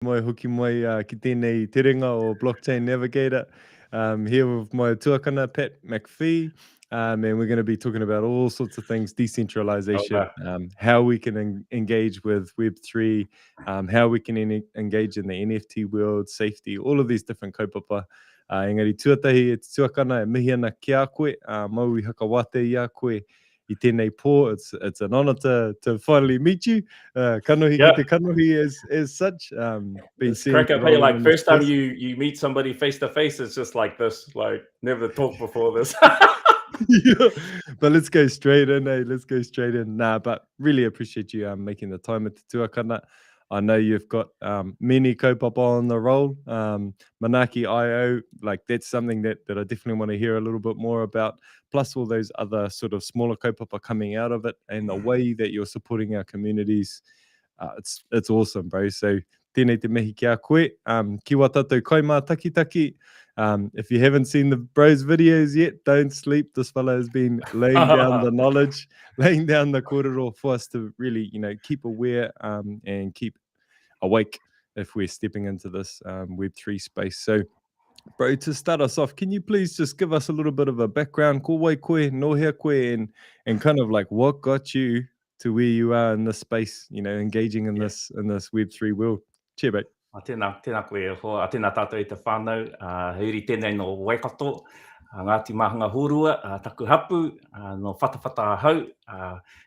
Moi hoki mai ki tēnei te ringa o Blockchain Navigator. Here with my tuakana, Pat MacFie, and we're going to be talking about all sorts of things, decentralisation, how we can engage with Web3, how we can engage in the NFT world, safety, all of these different kaupapa. Engari tuatahi e te tuakana e mihi ana ki a koe, mau I hakawate I a koe I tēnei pō. It's an honour to finally meet you. Kanohi ki te kanohi as such. Been seeing crack up, hey, like first time you meet somebody face to face, it's just like this, like never talked before this. Yeah, but let's go straight in, let's go straight in. But really appreciate you making the time at the tuakana. I know you've got many kaupapa on the roll. Manaaki U, like that's something that I definitely want to hear a little bit more about, plus all those other sort of smaller kaupapa coming out of it and the way that you're supporting our communities. It's awesome, bro. So tēnei te mihi ki a koe. Ki wā tātou kaimā taki. If you haven't seen the bros videos yet, don't sleep. This fellow has been laying down the knowledge, laying down the kōrero for us to really, keep aware and keep awake if we're stepping into this Web3 space. So, bro, to start us off, can you please just give us a little bit of a background, ko wai koe, no hea koe, and kind of like what got you to where you are in this space, engaging in this Web3 world? Cheer, mate. Tēnā koe hoa, tēnā tātou I te whānau, heuri tēnei no Waikato, Ngāti Mahanga Hurua, taku hapu, no whatawhata hau.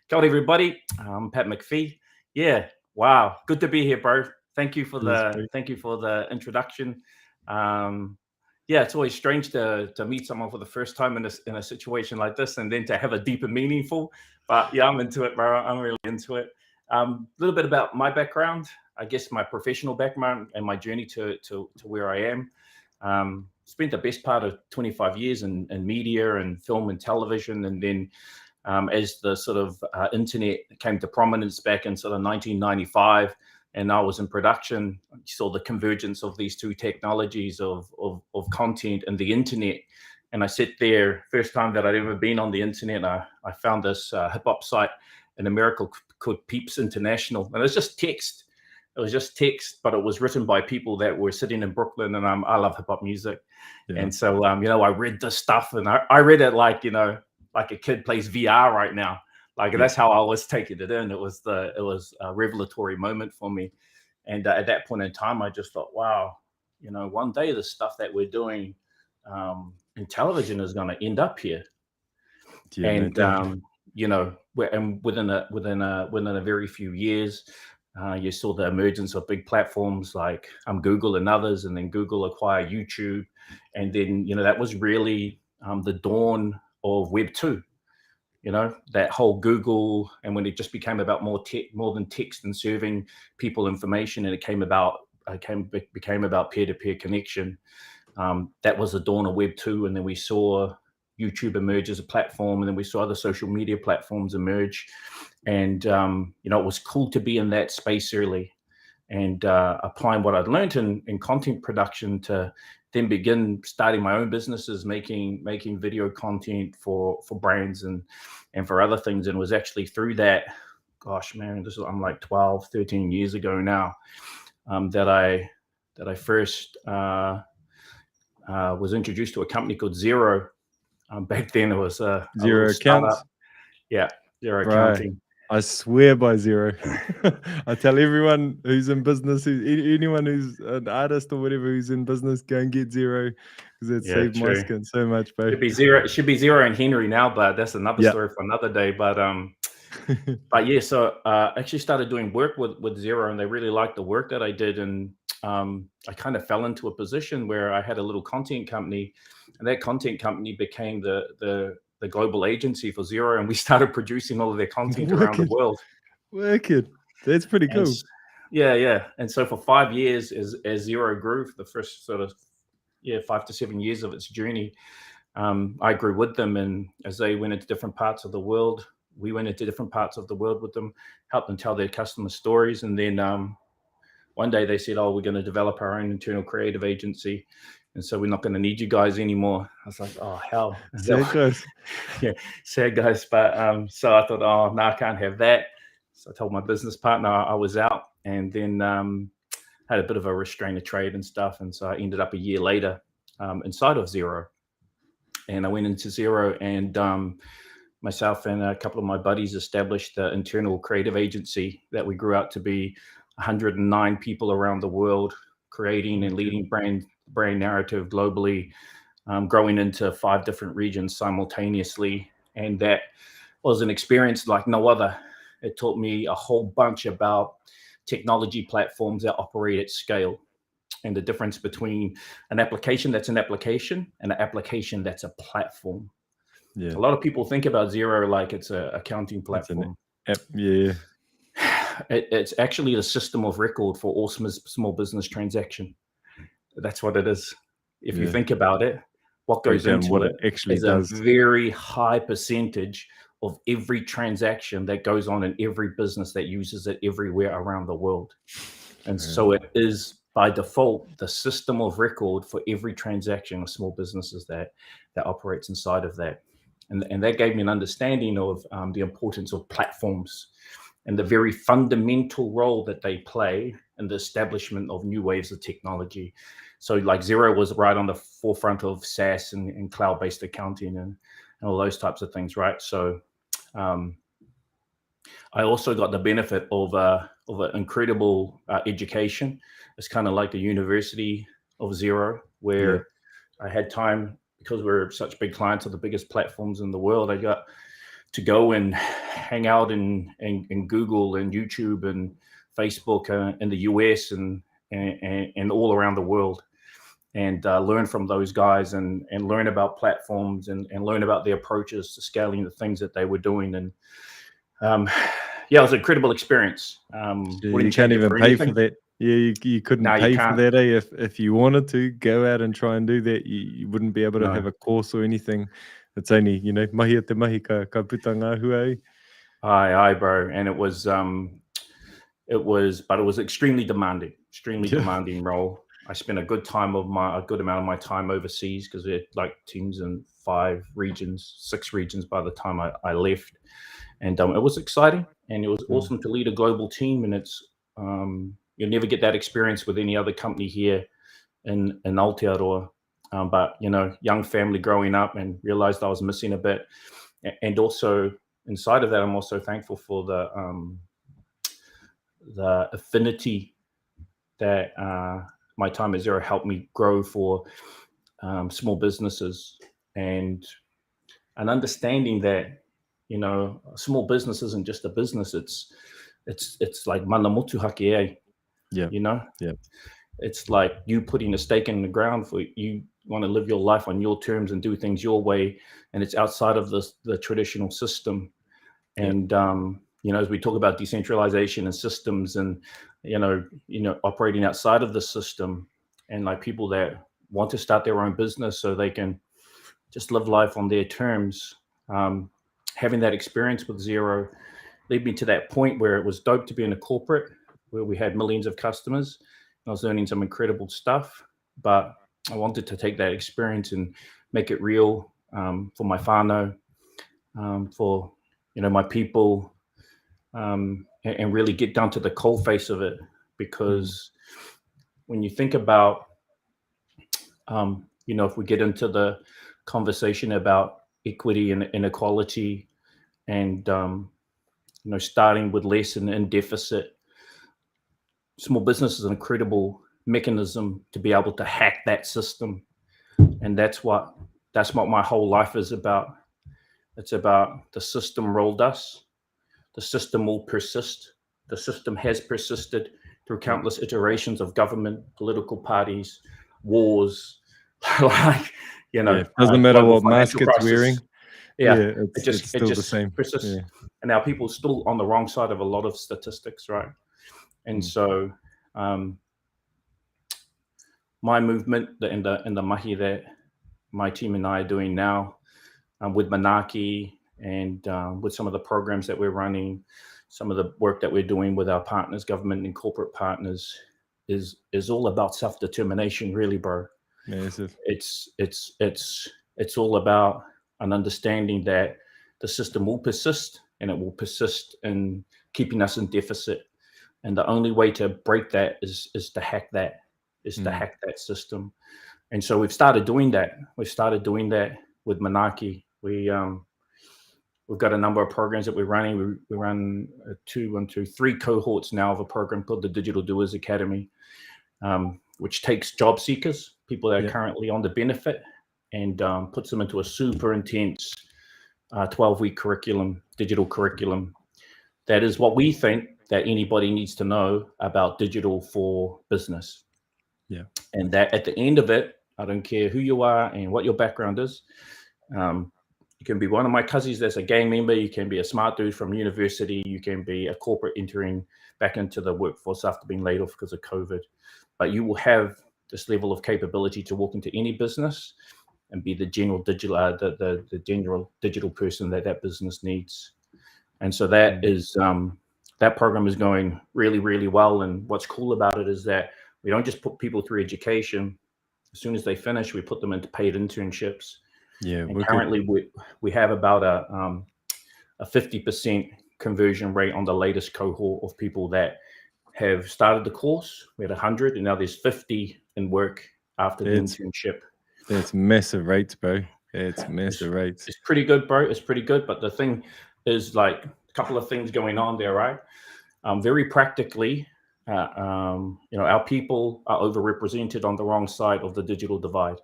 Kia ora everybody, I'm Pat MacFie. Yeah, wow, good to be here, bro. Thank you for the introduction. Yeah, it's always strange to meet someone for the first time in a situation like this, and then to have a deeper meaningful. But yeah, I'm into it, bro. I'm really into it. A little bit about my background, I guess my professional background and my journey to where I am. Spent the best part of 25 years in media and film and television, and then as the sort of internet came to prominence back in sort of 1995, and I was in production, you saw the convergence of these two technologies of content and the internet. And I sat there, first time that I'd ever been on the internet, I found this hip hop site in America called Peeps International. And it's just text. It was just text, but it was written by people that were sitting in Brooklyn, and I love hip hop music. Yeah. And so, I read this stuff, and I read it like, like a kid plays VR right now. Like, that's how I was taking it in. It was a revelatory moment for me. And at that point in time, I just thought, wow, one day the stuff that we're doing in television is going to end up here. Yeah, and, and within a very few years, you saw the emergence of big platforms like Google and others, and then Google acquired YouTube. And then, that was really the dawn of Web 2. That whole Google, and when it just became about more than text and serving people information, and it became about peer-to-peer connection. That was the dawn of Web 2. And then we saw YouTube emerge as a platform, and then we saw other social media platforms emerge. And, it was cool to be in that space early, and applying what I'd learned in content production to then begin starting my own businesses, making video content for brands and for other things. And it was actually through that, gosh, man, I'm like 12, 13 years ago now, that I first was introduced to a company called Xero. Back then it was a Xero Accounts. Yeah, Xero Accounting. I swear by Xero. I tell everyone who's in business, anyone who's an artist or whatever who's in business, go and get Xero, because it saved my skin so much, bro. It should be Xero and Henry now, but that's another story for another day. But but yeah, so I actually started doing work with Xero, and they really liked the work that I did, and I kind of fell into a position where I had a little content company, and that content company became the global agency for Xero, and we started producing all of their content around the world. Wicked. That's pretty cool. Yeah. And so for 5 years, as Xero grew, for the first sort of 5 to 7 years of its journey, I grew with them, and as they went into different parts of the world, we went into different parts of the world with them, helped them tell their customer stories. And then one day they said, "Oh, we're going to develop our own internal creative agency, and so we're not going to need you guys anymore." I was like, "Oh, hell." Sad guys. Yeah, sad guys. But so I thought, "Oh, no, I can't have that." So I told my business partner I was out. And then had a bit of a restraint of trade and stuff. And so I ended up a year later inside of Xero. And I went into Xero, and myself and a couple of my buddies established the internal creative agency that we grew out to be 109 people around the world, creating and leading brand narrative globally, growing into 5 different regions simultaneously. And that was an experience like no other. It taught me a whole bunch about technology platforms that operate at scale, and the difference between an application that's an application and an application that's a platform. Yeah. A lot of people think about Xero like it's an accounting platform. Yeah. It's actually a system of record for all small business transaction. That's what it is. If you think about it, what goes into what it actually is does. a very high percentage of every transaction that goes on in every business that uses it everywhere around the world. And so it is by default the system of record for every transaction of small businesses that operates inside of that. And that gave me an understanding of the importance of platforms and the very fundamental role that they play in the establishment of new waves of technology. So like Xero was right on the forefront of SaaS and cloud-based accounting and all those types of things, right? So I also got the benefit of an incredible education. It's kind of like the University of Xero, where I had time, because we're such big clients of the biggest platforms in the world. I got to go and hang out in Google and YouTube and Facebook in the US and all around the world, and learn from those guys and learn about platforms and learn about their approaches to scaling the things that they were doing. And yeah, it was an incredible experience. You can't even pay for that. Yeah, you couldn't pay for that, eh? If you wanted to go out and try and do that, you wouldn't be able to have a course or anything. It's only, mahi a te mahi ka puta ngā hua, eh? Aye, bro. And it was extremely demanding role. I spent a good amount of my time overseas, because we had like teams in 6 regions by the time I left. And it was exciting, and it was awesome to lead a global team. And it's you'll never get that experience with any other company here in Aotearoa. But young family growing up, and realized I was missing a bit. And also inside of that, I'm also thankful for the affinity that my time at Xero helped me grow for small businesses, and an understanding that a small business isn't just a business. It's like mana motuhake, eh? Yeah. It's like you putting a stake in the ground for you want to live your life on your terms and do things your way, and it's outside of the traditional system. And as we talk about decentralisation and systems, and operating outside of the system, and like people that want to start their own business so they can just live life on their terms. Having that experience with Xero led me to that point where it was dope to be in a corporate where we had millions of customers. I was learning some incredible stuff, but I wanted to take that experience and make it real for my whānau, for my people, and really get down to the coalface of it. Because when you think about, if we get into the conversation about equity and inequality, and starting with less and in deficit, small business is an incredible mechanism to be able to hack that system. And that's what my whole life is about. It's about the system rolled us. The system will persist. The system has persisted through countless iterations of government, political parties, wars, doesn't matter what mask it's wearing. It's still the same. Persists. Yeah. And now people are still on the wrong side of a lot of statistics, right? And so my movement and the mahi that my team and I are doing now, with Manaaki and with some of the programs that we're running, some of the work that we're doing with our partners, government and corporate partners, is all about self-determination, really, bro. Massive. It's all about an understanding that the system will persist, and it will persist in keeping us in deficit. And the only way to break that is to hack that, Mm. to hack that system. And so we've started doing that. We've started doing that with Manaaki. We've got a number of programs that we're running. We run 3 cohorts now of a program called the Digital Doers Academy, which takes job seekers, people that are currently on the benefit, and puts them into a super intense 12-week curriculum, digital curriculum. That is what we think that anybody needs to know about digital for business. Yeah. And that at the end of it, I don't care who you are and what your background is. You can be one of my cousins that's a gang member. You can be a smart dude from university. You can be a corporate entering back into the workforce after being laid off because of COVID. But you will have this level of capability to walk into any business and be the general digital, the general digital person that business needs. And so that is that program is going really, really well. And what's cool about it is that we don't just put people through education. As soon as they finish, we put them into paid internships. Yeah, and currently we have about a 50% conversion rate on the latest cohort of people that have started the course. We had 100, and now there's 50 in work after the internship. It's massive rates, bro. It's massive rates. It's pretty good, bro. It's pretty good. But the thing is, like, a couple of things going on there, right? Very practically, our people are overrepresented on the wrong side of the digital divide.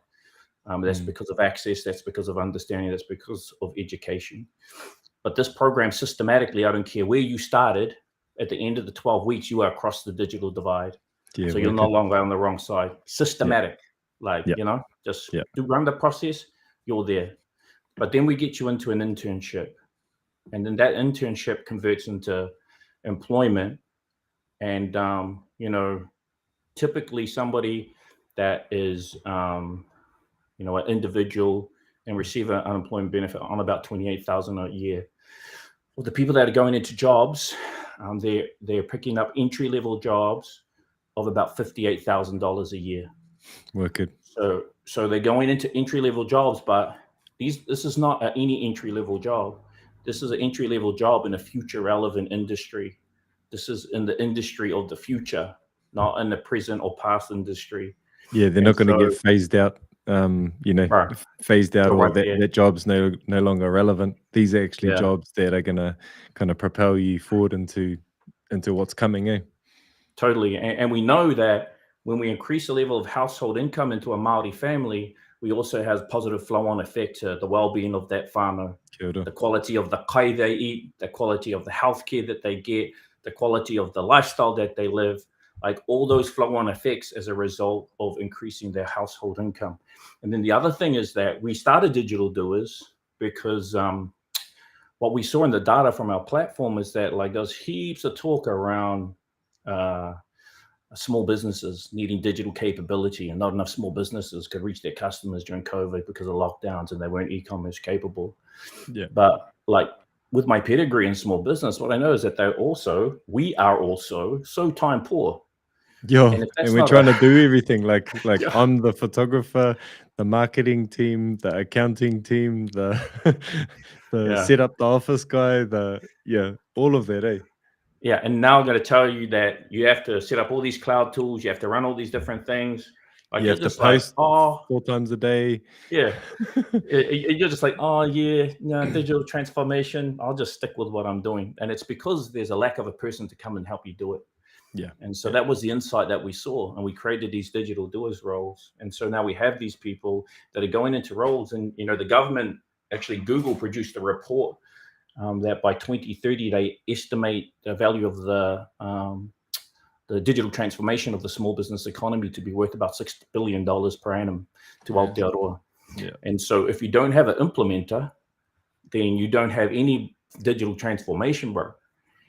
That's because of access, that's because of understanding, that's because of education. But this program systematically, I don't care where you started, at the end of the 12 weeks, you are across the digital divide. So you're no longer on the wrong side. Systematic, just run the process, you're there. But then we get you into an internship. And then that internship converts into employment. And, typically somebody that is, an individual and receive an unemployment benefit on about $28,000 a year. Well, the people that are going into jobs, they're picking up entry-level jobs of about $58,000 a year. Wicked. So they're going into entry-level jobs, but this is not any entry-level job. This is an entry-level job in a future-relevant industry. This is in the industry of the future, not in the present or past industry. Yeah, they're not going to get phased out. Phased out, or that job's no longer relevant. These are actually jobs that are going to kind of propel you forward into what's coming in. Totally. And we know that when we increase the level of household income into a Māori family, we also have positive flow-on effect to the well-being of that whānau, the quality of the kai they eat, the quality of the healthcare that they get, the quality of the lifestyle that they live, like all those flow-on effects as a result of increasing their household income. And then the other thing is that we started Digital Doers because what we saw in the data from our platform is that, like, there's heaps of talk around small businesses needing digital capability, and not enough small businesses could reach their customers during COVID because of lockdowns and they weren't e-commerce capable. Yeah. But like with my pedigree in small business, what I know is that we are also so time poor. And we're trying to do everything. Like I'm the photographer, the marketing team, the accounting team, the set up the office guy, all of that, eh? Yeah, and now I'm going to tell you that you have to set up all these cloud tools. You have to run all these different things. Like, you have to post 4 times a day. Yeah, you're just like, digital transformation. I'll just stick with what I'm doing, and it's because there's a lack of a person to come and help you do it. Yeah, and so that was the insight that we saw, and we created these digital doers roles. And so now we have these people that are going into roles, and the government, actually Google produced a report. That by 2030, they estimate the value of the digital transformation of the small business economy to be worth about $6 billion per annum to Aotearoa. Yeah. And so if you don't have an implementer, then you don't have any digital transformation, bro.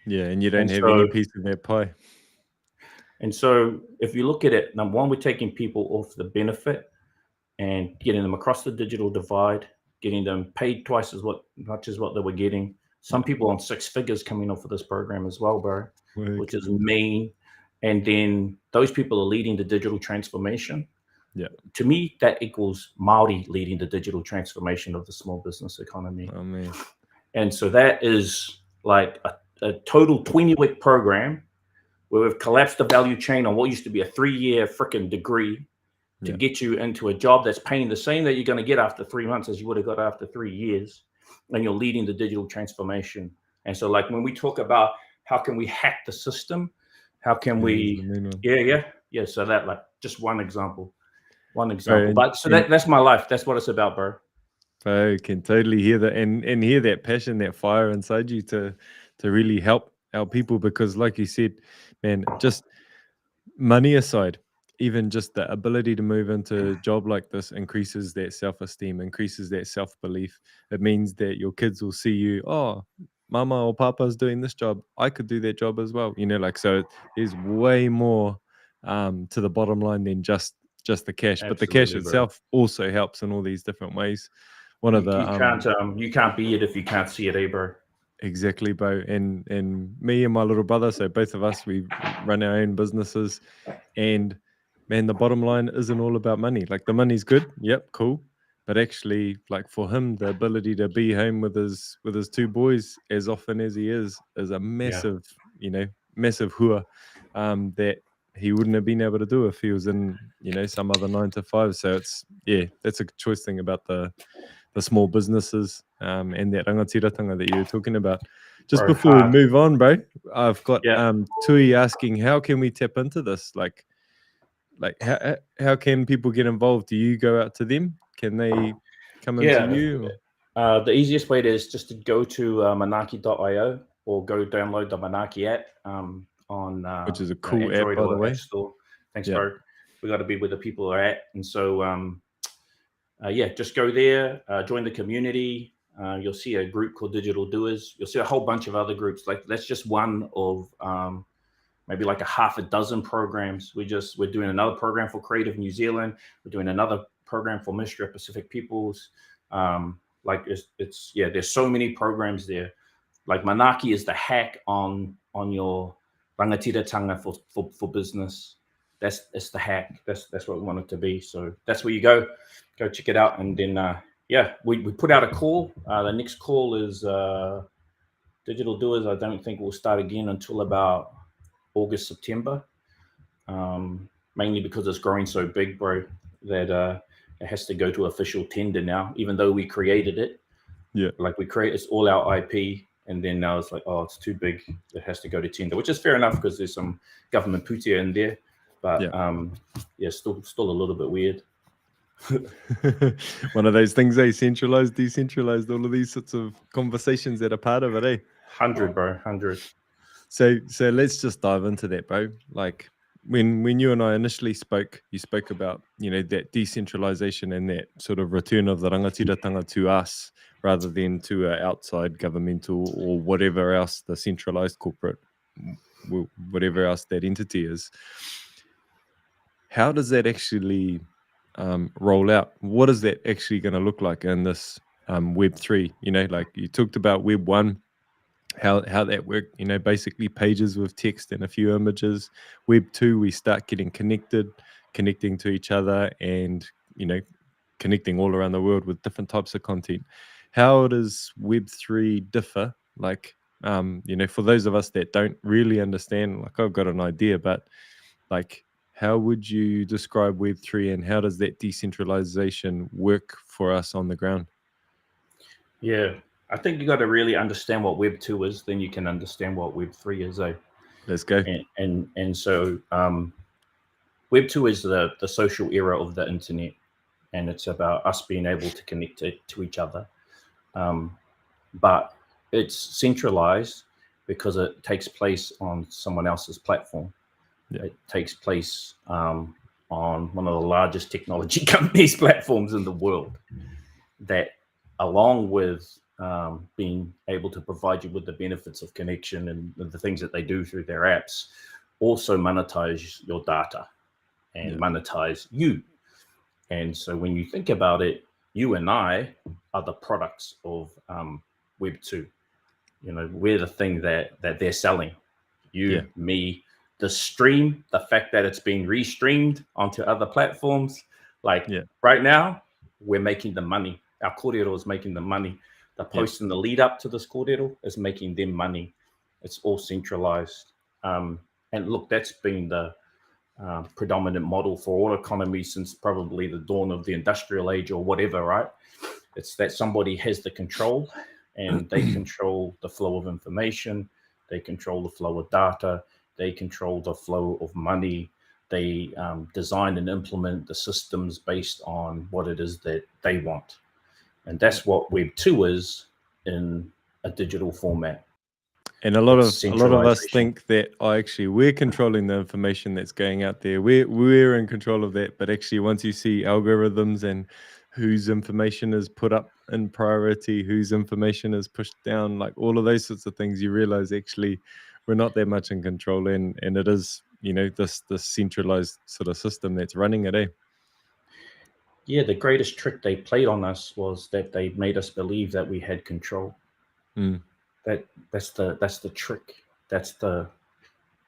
Yeah, and you don't have any piece of that pie. And so if you look at it, number one, we're taking people off the benefit and getting them across the digital divide, getting them paid twice as much as what they were getting. Some people on 6 figures coming off of this program as well, bro, which is mean. And then those people are leading the digital transformation. Yeah. To me, that equals Māori leading the digital transformation of the small business economy. Oh, man. And so that is like a total 20-week program where we've collapsed the value chain on what used to be a 3-year freaking degree to get you into a job that's paying the same that you're going to get after 3 months as you would have got after 3 years, and you're leading the digital transformation. And so, like, when we talk about how can we hack the system, how can we, so that, like, just one example. Right, but so that's my life. That's what it's about, bro. I can totally hear that, and hear that passion, that fire inside you to really help our people, because like you said, man, just money aside, even just the ability to move into a job like this increases that self-esteem, increases that self-belief. It means that your kids will see you, oh, mama or papa's doing this job, I could do that job as well, like. So there's way more to the bottom line than just the cash. But the cash itself also helps in all these different ways. One of the you can't be it if you can't see it, bro. Exactly, Bo. And me and my little brother, so both of us, we run our own businesses, and man, the bottom line isn't all about money. Like, the money's good, yep, cool, but actually, like, for him, the ability to be home with his 2 boys as often as he is a massive, massive hua that he wouldn't have been able to do if he was in, some other 9 to 5. So it's, that's a choice thing about the small businesses and that rangatiratanga that you were talking about. Just before we move on, bro, I've got Tui asking, how can we tap into this? Like how can people get involved? Do you go out to them? Can they come into you? The easiest way is just to go to Manaaki.io or go download the Manaaki app on which is a cool Android app, by the way. App Store. Thanks, bro. We got to be where the people are at, and so just go there, join the community. You'll see a group called Digital Doers. You'll see a whole bunch of other groups. Like, that's just one of maybe like a half a dozen programs. We're doing another program for Creative New Zealand. We're doing another program for Mystery of Pacific Peoples. Like, there's so many programs there. Like, Manaaki is the hack on your rangatiratanga for business. That's the hack. That's what we want it to be. So that's where you go check it out. And then we put out a call. The next call is Digital Doers. I don't think we'll start again until about August, September, mainly because it's growing so big, bro, that it has to go to official tender now, even though we created it. Like, it's all our IP, and then now it's like, oh, it's too big, it has to go to tender, which is fair enough because there's some government putia in there, but still a little bit weird. One of those things, centralized, decentralized, all of these sorts of conversations that are part of it, 100, bro, 100. So let's just dive into that, bro. Like, when you and I initially spoke, you spoke about, that decentralization and that sort of return of the rangatiratanga to us rather than to an outside governmental or whatever else, the centralized corporate, whatever else that entity is. How does that actually roll out? What is that actually going to look like in this Web3? Like, you talked about Web 1, how that worked, basically pages with text and a few images. Web 2, we start getting connecting to each other and, connecting all around the world with different types of content. How does Web 3 differ? Like, for those of us that don't really understand, like, I've got an idea, but like, how would you describe Web 3 and how does that decentralization work for us on the ground? Yeah, I think you got to really understand what Web 2 is, then you can understand what Web 3 is. Let's go. And so Web 2 is the social era of the internet, and it's about us being able to connect to each other. But it's centralized because it takes place on someone else's platform. It takes place on one of the largest technology companies' platforms in the world, that, along with being able to provide you with the benefits of connection and the things that they do through their apps, also monetize your data and monetize you. And so when you think about it, you and I are the products of Web 2. We're the thing that they're selling. You, me, the stream, the fact that it's being restreamed onto other platforms. Like, right now, we're making the money. Our kōrero is making the money. The post and the lead up to this kōrero is making them money. It's all centralized. And look, that's been the predominant model for all economies since probably the dawn of the industrial age or whatever, right? It's that somebody has the control and they control the flow of information, they control the flow of data, they control the flow of money, they design and implement the systems based on what it is that they want. And that's what Web 2 is in a digital format. And a lot of us think that actually we're controlling the information that's going out there. We're in control of that. But actually, once you see algorithms and whose information is put up in priority, whose information is pushed down, like all of those sorts of things, you realize actually we're not that much in control, and it is, you know, this centralized sort of system that's running it, eh? Yeah, the greatest trick they played on us was that they made us believe that we had control. That's the trick. That's the,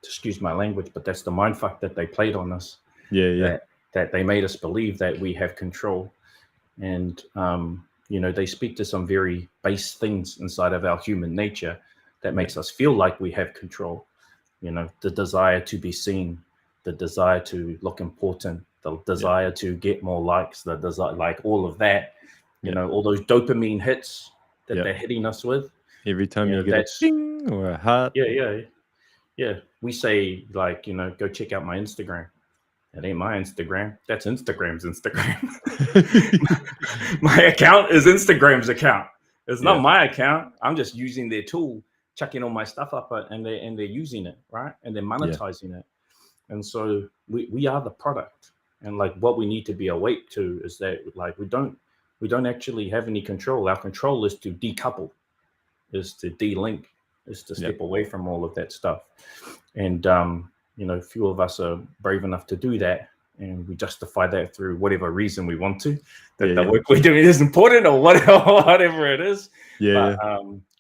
excuse my language, but that's the mindfuck that they played on us. Yeah. That they made us believe that we have control. And, you know, they speak to some very base things inside of our human nature that makes us feel like we have control. You know, the desire to be seen, the desire to look important, the desire to get more likes, the desire, like all of that, you know, all those dopamine hits that they're hitting us with. Every time you get a ding or a heart. Yeah. We say, like, you know, go check out my Instagram. That ain't my Instagram. That's Instagram's Instagram. My account is Instagram's account. It's not my account. I'm just using their tool, chucking all my stuff up, and they're using it, right? And they're monetizing it. And so we are the product. And like what we need to be awake to is that, like, we don't actually have any control. Our control is to decouple, is to de-link, is to step away from all of that stuff. And you know, few of us are brave enough to do that, and we justify that through whatever reason we want to, that the work we're doing is important or whatever it is. But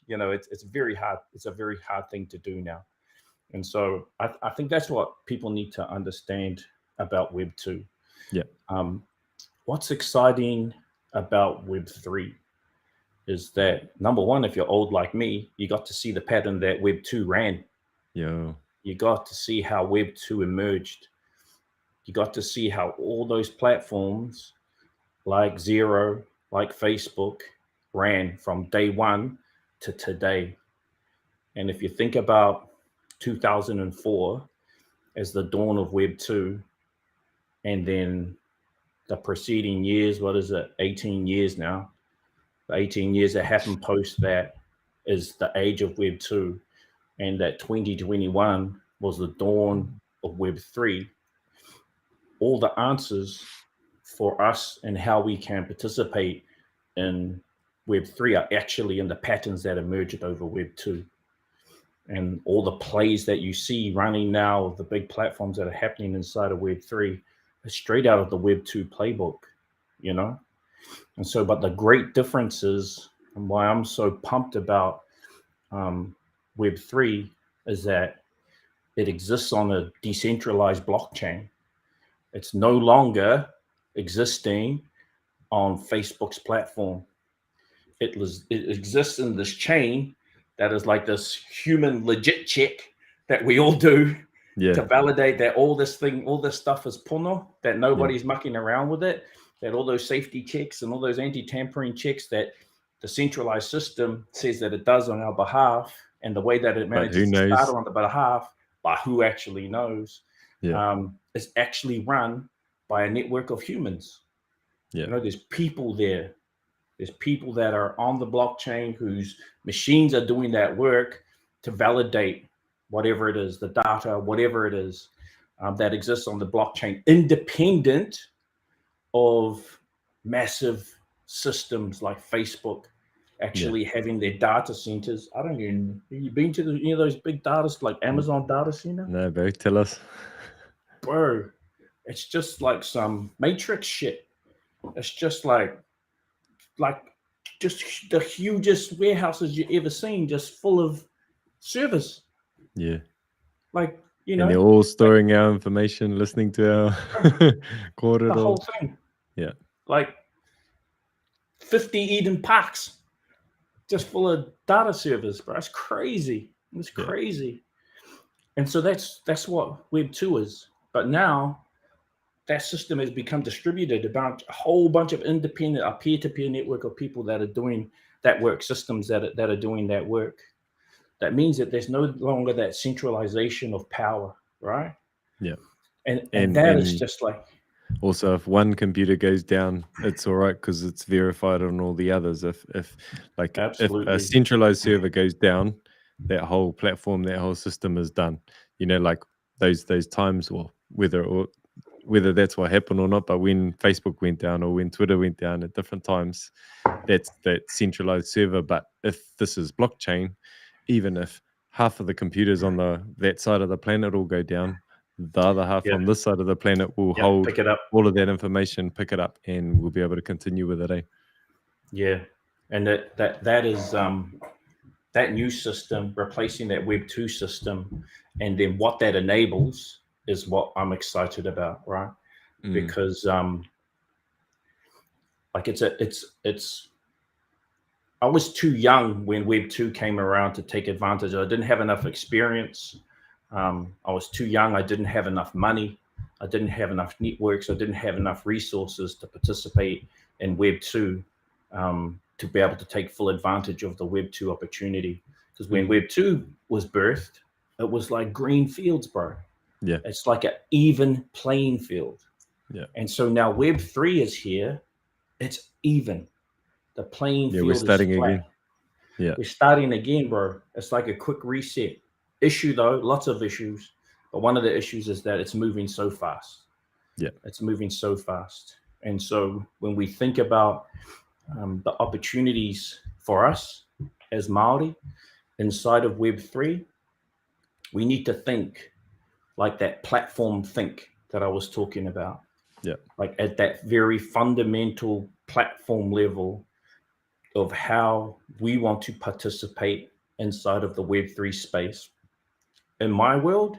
you know, it's very hard. It's a very hard thing to do now. And so I think that's what people need to understand about Web 2. What's exciting about Web 3 is that, number one, if you're old like me, you got to see the pattern that Web 2 ran. You got to see how Web 2 emerged. You got to see how all those platforms like Zero, like Facebook, ran from day one to today. And if you think about 2004 as the dawn of Web 2, and then the preceding years, what is it, 18 years now? The 18 years that happened post that is the age of Web 2. And that 2021 was the dawn of Web 3. All the answers for us and how we can participate in Web 3 are actually in the patterns that emerged over Web 2. And all the plays that you see running now, the big platforms that are happening inside of Web 3, are straight out of the Web 2 playbook, you know? And so, but the great difference is, and why I'm so pumped about Web 3 is that it exists on a decentralized blockchain. It's no longer existing on Facebook's platform. It exists in this chain that is like this human legit check that we all do to validate that all this stuff is pono, that nobody's mucking around with it, that all those safety checks and all those anti-tampering checks that the centralized system says that it does on our behalf, and the way that it manages to start on the behalf, but who actually knows, is actually run by a network of humans. You know, there's people there. There's people that are on the blockchain whose machines are doing that work to validate whatever it is, the data, whatever it is that exists on the blockchain, independent of massive systems like Facebook actually having their data centers. I don't even, have you been to any of those big data, like Amazon data center? No, bro, tell us. Bro, it's just like some Matrix shit. It's just like just the hugest warehouses you ever seen, just full of servers. Like, you know, and they're all storing our information, listening to our the whole thing. Like 50 Eden Parks just full of data servers, bro. It's crazy. It's crazy. And so that's what Web 2 is. But now that system has become distributed about a whole bunch of independent, a peer-to-peer network of people that are doing that work, systems that are doing that work. That means that there's no longer that centralization of power, right? Yeah. And that is just like, also, if one computer goes down, it's all right because it's verified on all the others. If a absolutely, centralized server goes down, that whole platform, that whole system is done. You know, like those times, or whether that's what happened or not, but when Facebook went down or when Twitter went down at different times, that's that centralized server. But if this is blockchain, even if half of the computers on that side of the planet all go down, the other half yeah, on this side of the planet will yeah, hold pick it up. all of that information, pick it up, and we'll be able to continue with it. Yeah, and that is that new system replacing that Web 2 system, and then what that enables is what I'm excited about, right? Because like it's I was too young when Web 2 came around to take advantage. I didn't have enough experience. I was too young. I didn't have enough money. I didn't have enough networks. I didn't have enough resources to participate in Web 2 to be able to take full advantage of the Web 2 opportunity. Because when Web 2 was birthed, it was like green fields, bro. Yeah. It's like an even playing field. Yeah. And so now Web 3 is here. It's even. The playing field we're starting is flat. again. Yeah. We're starting again, bro. It's like a quick reset. Issue though, lots of issues. But one of the issues is that it's moving so fast. Yeah. It's moving so fast. And so when we think about the opportunities for us as Māori inside of Web3, we need to think like that platform think that I was talking about. Yeah. Like at that very fundamental platform level of how we want to participate inside of the Web3 space. In my world,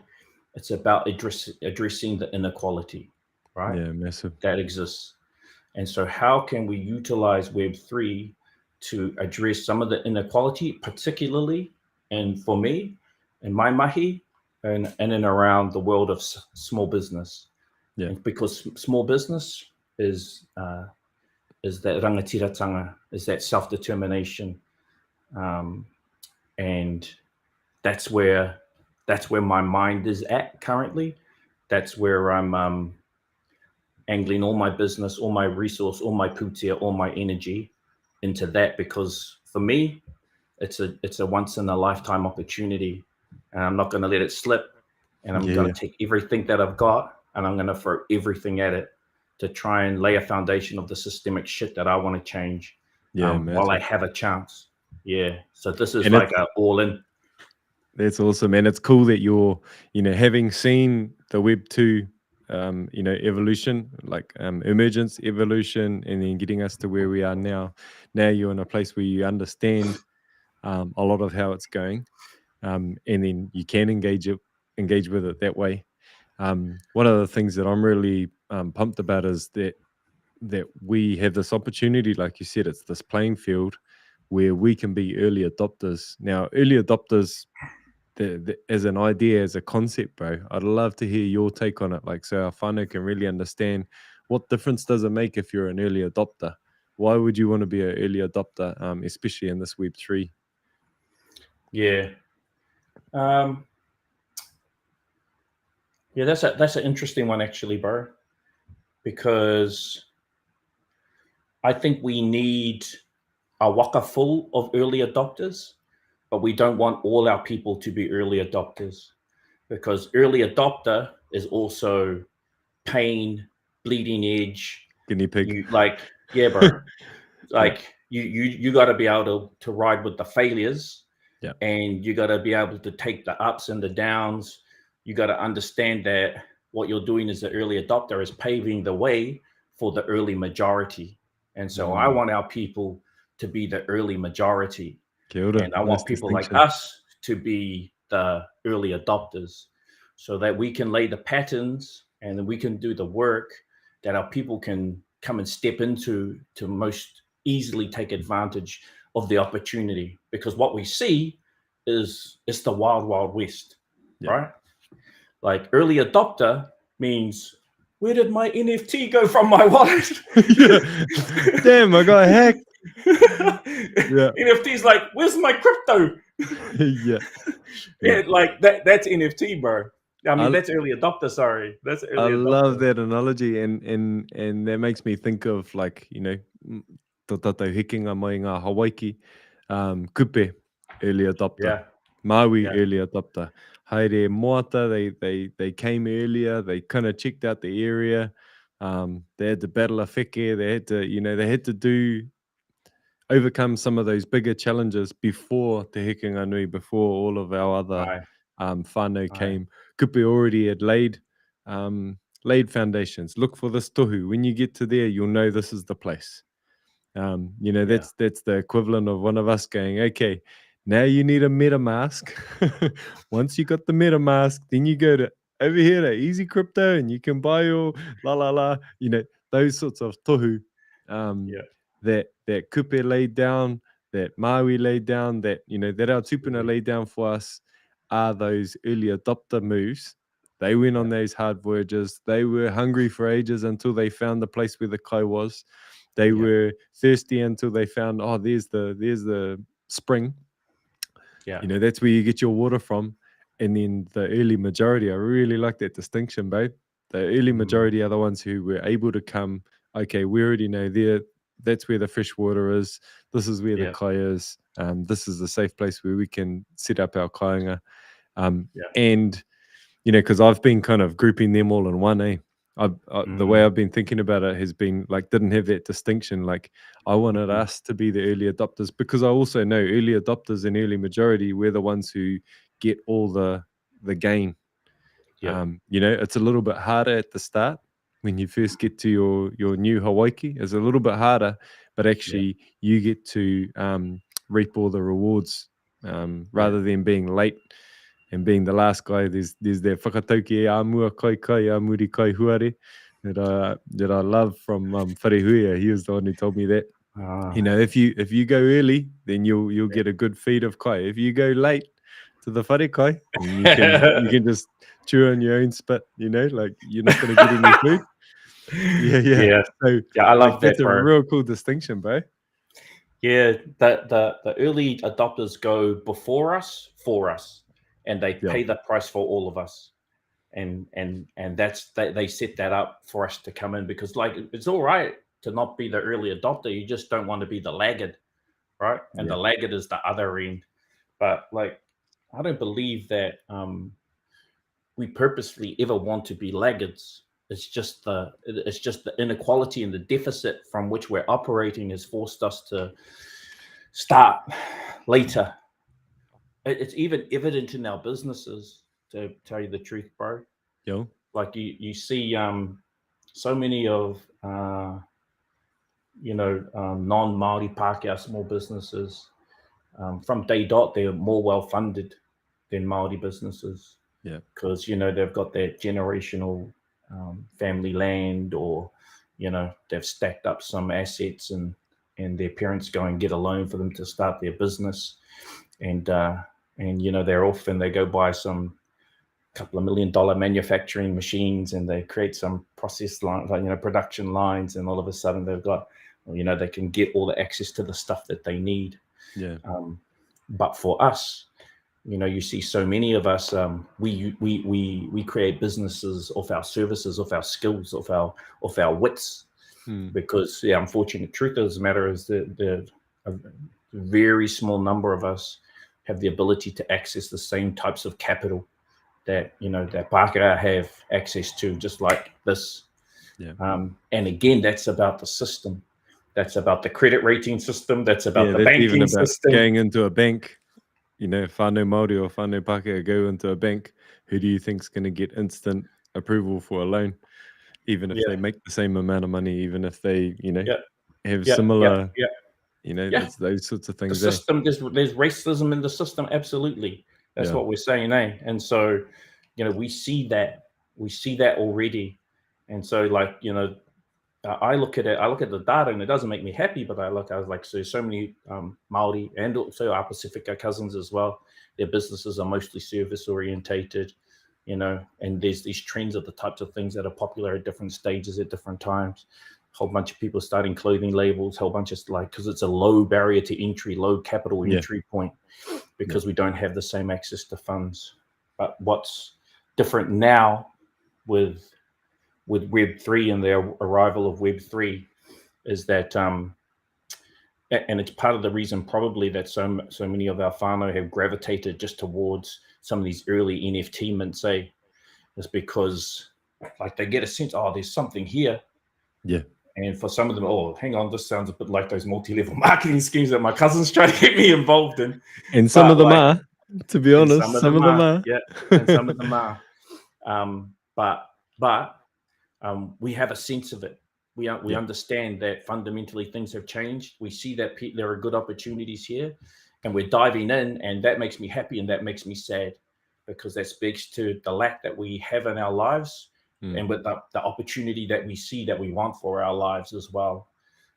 it's about addressing the inequality, right? Yeah, massive. That exists. And so how can we utilize Web3 to address some of the inequality, particularly, and for me, in my mahi, and in and around the world of small business. Yeah. And because small business is that rangatiratanga, is that self-determination. And that's where my mind is at currently. That's where I'm angling all my business, all my resource, all my putia, all my energy into that, because for me, it's a once in a lifetime opportunity, and I'm not going to let it slip. And I'm going to take everything that I've got and I'm going to throw everything at it to try and lay a foundation of the systemic shit that I want to change while I have a chance. Yeah. So this is like an all in. That's awesome. And it's cool that you're, having seen the Web 2, evolution, like emergence, evolution, and then getting us to where we are now. Now you're in a place where you understand a lot of how it's going, and then you can engage with it that way. One of the things that I'm really pumped about is that we have this opportunity, like you said, it's this playing field where we can be early adopters. Now, early adopters, as an idea, as a concept, bro, I'd love to hear your take on it. Like, so our whānau can really understand what difference does it make if you're an early adopter. Why would you want to be an early adopter, especially in this Web3? Yeah. Yeah, that's an interesting one actually, bro, because I think we need a waka full of early adopters, but we don't want all our people to be early adopters, because early adopter is also pain, bleeding edge. Guinea pig. Bro. You got to be able to ride with the failures, and you got to be able to take the ups and the downs. You got to understand that what you're doing as an early adopter is paving the way for the early majority. And so I want our people to be the early majority. And I want people like us to be the early adopters, so that we can lay the patterns and then we can do the work that our people can come and step into to most easily take advantage of the opportunity. Because what we see is it's the wild, wild west, right? Like early adopter means, where did my NFT go from my wallet? Yeah. Damn, I got hacked. Yeah. NFT's like, where's my crypto? Yeah. Yeah, like that's NFT, bro. I mean, I- that's early adopter, sorry. That's I early love adopter. that analogy, and that makes me think of, like, tō tātou hikinga mai ngā Hawaii, kupe, early adopter, Yeah, Maui, yeah, early adopter. Haere moata, they came earlier, they kind of checked out the area, they had to battle a wheke, they had to overcome some of those bigger challenges before Te Hekinga Nui, before all of our other aye, whānau aye, came. Kupe already had laid foundations. Look for this tohu. When you get to there, you'll know this is the place. yeah, That's the equivalent of one of us going, okay, now you need a MetaMask. Once you got the MetaMask, then you go to over here to Easy Crypto and you can buy your la, those sorts of tohu yeah, that Kupe laid down, that Maui laid down, that our tupuna laid down for us, are those early adopter moves. They went on those hard voyages. They were hungry for ages until they found the place where the kai was. They yeah, were thirsty until they found, oh, there's the spring. yeah, That's where you get your water from. And then the early majority, I really like that distinction, babe. The early majority are the ones who were able to come, okay, we already know that's where the fresh water is. This is where the yeah, kai is. This is the safe place where we can set up our kāinga. yeah. And, because I've been kind of grouping them all in one, eh? The way I've been thinking about it has been like, didn't have that distinction. Like, I wanted us to be the early adopters, because I also know early adopters and early majority, we're the ones who get all the gain. Yeah, It's a little bit harder at the start when you first get to your new Hawaii. It's a little bit harder, but actually you get to reap all the rewards rather than being late and being the last guy. There's that whakatauki e āmua kai āmuri kai huare that I love from Wharehuia. He was the one who told me that. If you go early, then you'll get a good feed of kai. If you go late to the whare kai, then you can just chew on your own spit. Like, you're not going to get any food. Yeah. So yeah. I like, love that's that, a bro. real cool distinction, bro. Yeah, the early adopters go before us, for us, and they pay the price for all of us, and that's they set that up for us to come in, because like, it's all right to not be the early adopter, you just don't want to be the laggard, right? And the laggard is the other end. But like, I don't believe that we purposely ever want to be laggards. It's just the inequality and the deficit from which we're operating has forced us to start later. It's even evident in our businesses, to tell you the truth, bro. Yo. Like, you see so many of non-Māori Pākehā small businesses, from day dot, they're more well funded than Māori businesses. Yeah. Because they've got that generational family land, or they've stacked up some assets, and their parents go and get a loan for them to start their business, and they're off and they go buy some couple of $1 million manufacturing machines, and they create some process line, production lines, and all of a sudden they've got, they can get all the access to the stuff that they need. Yeah. But for us, you see so many of us, we create businesses off our services, off our skills, off our wits, because the unfortunate truth of the matter is that a very small number of us have the ability to access the same types of capital that that Pākehā have access to, just like this. Yeah. And again, that's about the system. That's about the credit rating system. That's about the that's banking even about system. going into a bank. Whānau Māori or Whānau Pākehā go into a bank. Who do you think's going to get instant approval for a loan, even if they make the same amount of money, even if they have similar it's those sorts of things. The system, there's racism in the system, absolutely. That's what we're saying, eh? And so we see that already. And so, like, I look at the data, and it doesn't make me happy, but I was like, so many Māori and also our Pacifica cousins as well, their businesses are mostly service orientated. you know, and there's these trends of the types of things that are popular at different stages at different times. A whole bunch of people starting clothing labels, whole bunch of like, because it's a low barrier to entry, low capital entry point, because we don't have the same access to funds. But what's different now with Web3 and the arrival of Web3 is that, and it's part of the reason probably that so many of our whānau have gravitated just towards some of these early NFT mints, is because like they get a sense, oh, there's something here. Yeah. And for some of them, oh, hang on, this sounds a bit like those multi-level marketing schemes that my cousins try to get me involved in. And some of them are, to be honest, some of them are. Yeah, and some of them are. But we have a sense of it. We understand that fundamentally things have changed. We see that there are good opportunities here, and we're diving in, and that makes me happy and that makes me sad, because that speaks to the lack that we have in our lives, and with the opportunity that we see that we want for our lives as well.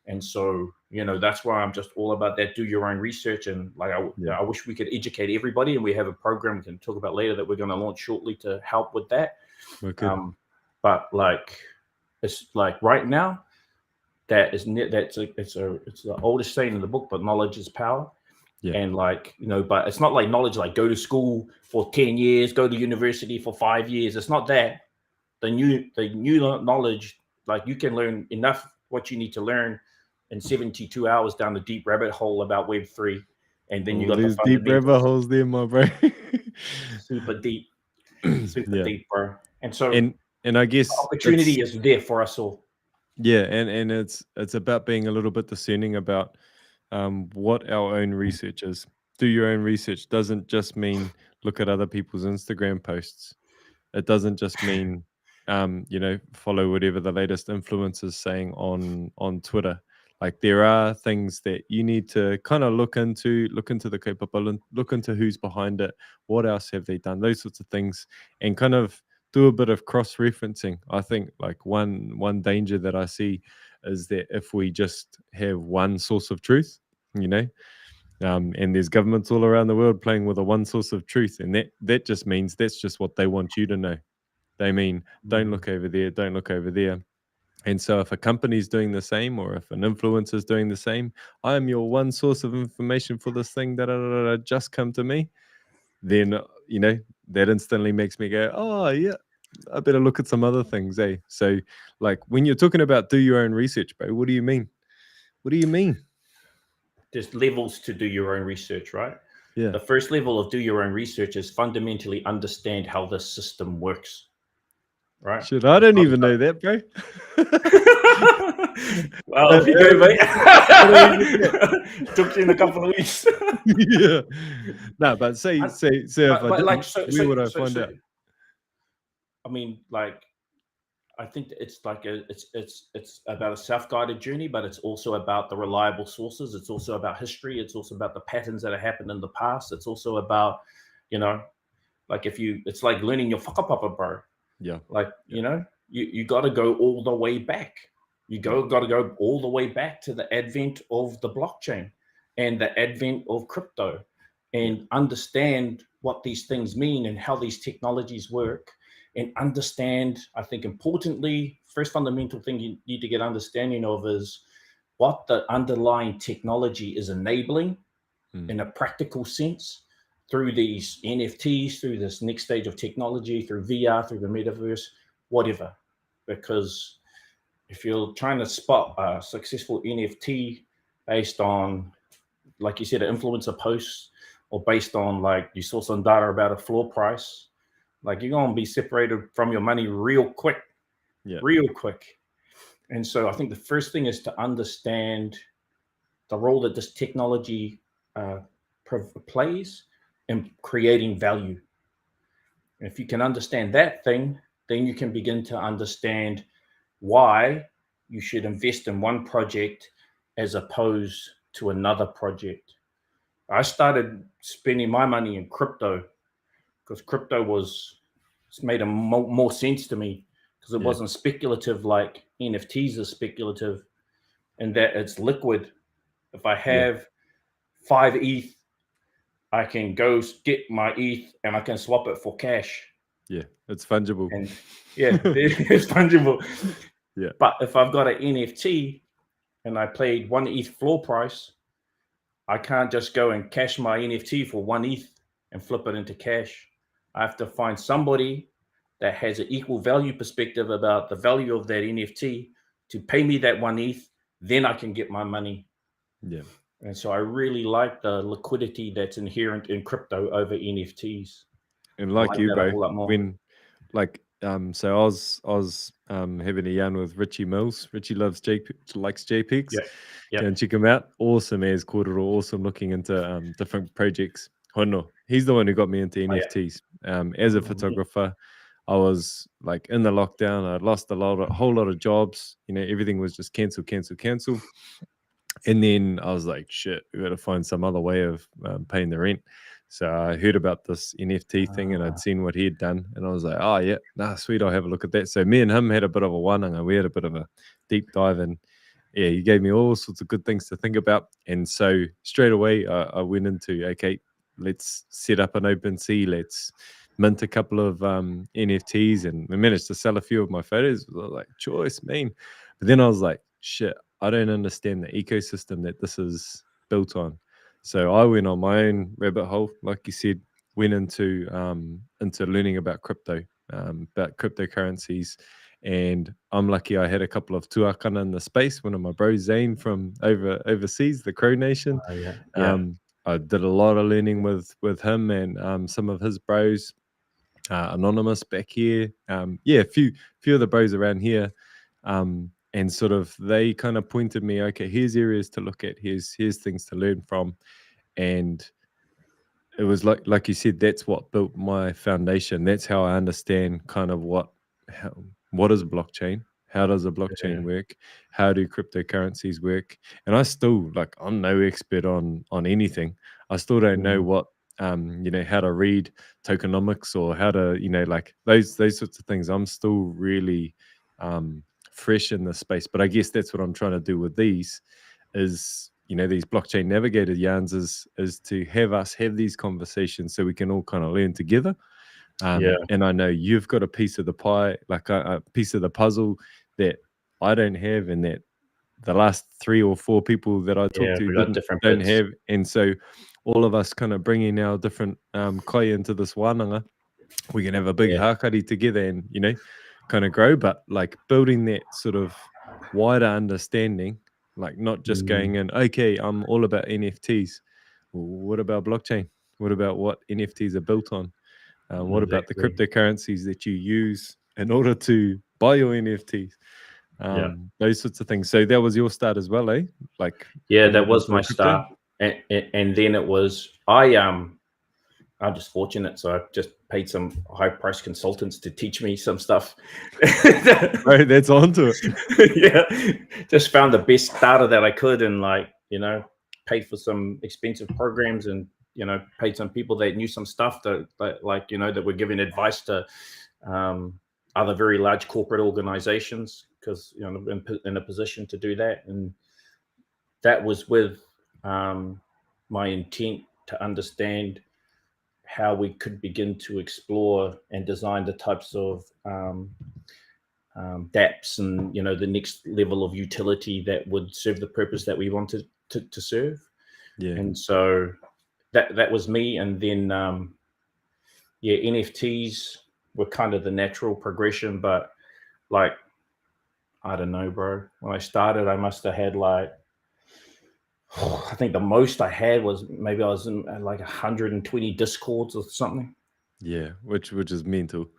And so, you know, that's why I'm just all about that. Do your own research. And like, I wish we could educate everybody, and we have a program we can talk about later that we're going to launch shortly to help with that. Okay. But like, it's like right now, it's the oldest saying in the book, but knowledge is power. Yeah. And like, you know, but it's not like knowledge, like go to school for 10 years, go to university for 5 years. It's not that. The new knowledge, like you can learn enough what you need to learn in 72 hours down the deep rabbit hole about Web3. And then you got these deep rabbit holes there, my bro. Super deep, deep, bro. And so, and I guess opportunity is there for us all. Yeah, and it's about being a little bit discerning about what our own research is. Do your own research doesn't just mean look at other people's Instagram posts. It doesn't just mean you know, follow whatever the latest influencer's saying on Twitter. Like there are things that you need to kind of look into the kaupapa, look into who's behind it, what else have they done, those sorts of things, and kind of do a bit of cross-referencing. I think like one danger that I see is that if we just have one source of truth, you know, and there's governments all around the world playing with a one source of truth, and that just means that's just what they want you to know. They mean don't look over there, don't look over there. And so if a company's doing the same, or if an influencer is doing the same, I am your one source of information for this thing that just come to me, then, you know, that instantly makes me go, oh, yeah, I better look at some other things, eh? So, like, when you're talking about do your own research, bro, what do you mean? What do you mean? There's levels to do your own research, right? Yeah. The first level of do your own research is fundamentally understand how this system works. Right. Shit, I don't even know that, bro. Well, if you go, mate. Took you in a couple of weeks. Yeah. No, but say if I didn't, where would I find out? I mean, like, I think it's like it's about a self-guided journey, but it's also about the reliable sources. It's also about history. It's also about the patterns that have happened in the past. It's also about, you know, like it's like learning your whakapapa, bro. Yeah. Like, you know, you got to go all the way back. Got to go all the way back to the advent of the blockchain and the advent of crypto, and understand what these things mean and how these technologies work, and understand, I think importantly, first fundamental thing you need to get understanding of is what the underlying technology is enabling in a practical sense, through these NFTs, through this next stage of technology, through VR, through the metaverse, whatever. Because if you're trying to spot a successful NFT based on, like you said, an influencer post, or based on like you saw some data about a floor price, like you're going to be separated from your money real quick, real quick. And so I think the first thing is to understand the role that this technology plays in creating value. And if you can understand that thing, then you can begin to understand why you should invest in one project as opposed to another project. I started spending my money in crypto because crypto it's made more sense to me, because it wasn't speculative like NFTs are speculative, and that it's liquid. If I have 5 ETH, I can go get my ETH and I can swap it for cash. Yeah, it's fungible. And yeah, it's fungible. Yeah. But if I've got an NFT and I paid 1 ETH floor price, I can't just go and cash my NFT for 1 ETH and flip it into cash. I have to find somebody that has an equal value perspective about the value of that NFT to pay me that 1 ETH, then I can get my money. Yeah. And so I really like the liquidity that's inherent in crypto over NFTs. And I like like you, that a bro, whole lot more. when like so I was having a yarn with Richie Mills. Richie loves likes JPEGs. Yeah. Go Yeah. and check him out. Awesome as Kōrero, awesome looking into different projects. Hono. He's the one who got me into Oh, yeah. NFTs. As a photographer, I was like in the lockdown. I lost a whole lot of jobs. You know, everything was just cancel. And then I was like, shit, we got to find some other way of paying the rent. So I heard about this NFT thing and I'd seen what he had done. And I was like, oh, yeah, nah, sweet, I'll have a look at that. So me and him had a bit of a wānanga. We had a bit of a deep dive and yeah, he gave me all sorts of good things to think about. And so straight away, I went into, okay, let's set up an OpenSea. Let's mint a couple of NFTs. And we managed to sell a few of my photos. I was like, choice, man. But then I was like, shit, I don't understand the ecosystem that this is built on. So I went on my own rabbit hole, like you said, went into learning about cryptocurrencies. And I'm lucky I had a couple of tuakana in the space. One of my bros, Zane, from overseas, the Crow Nation. Yeah. I did a lot of learning with him and some of his bros. Anonymous back here. Yeah, a few of the bros around here. And sort of they kind of pointed me, okay, here's areas to look at, here's things to learn from. And it was like you said, that's what built my foundation. That's how I understand kind of what is a blockchain, how does a blockchain work, how do cryptocurrencies work. And I still, like, I'm no expert on anything. I still don't know what how to read tokenomics or how to, like those sorts of things. I'm still really fresh in this space, but I guess that's what I'm trying to do with these is, these blockchain navigator yarns is to have these conversations so we can all kind of learn together. And I know you've got a piece of the pie, like a piece of the puzzle that I don't have, and that the last 3 or 4 people that I talked to we got different don't bits. have. And so all of us kind of bringing our different kai into this wānanga, we can have a big hakari together and, kind of grow, but like building that sort of wider understanding, like not just going in, okay, I'm all about NFTs. Well, what about blockchain? What about what NFTs are built on? What about the cryptocurrencies that you use in order to buy your NFTs? Those sorts of things. So that was your start as well, eh? Like, that was my start. And then it was, I'm just fortunate, so I just paid some high-priced consultants to teach me some stuff. Right, that's onto it. Just found the best data that I could, and paid for some expensive programs, and paid some people that knew some stuff that were giving advice to other very large corporate organizations, because in a position to do that. And that was with my intent to understand how we could begin to explore and design the types of dApps and the next level of utility that would serve the purpose that we wanted to serve. And so that was me. And then NFTs were kind of the natural progression, but like, I don't know, bro, when I started, I must have had I think the most I had was maybe I was in like 120 discords or something. Yeah, which is mental.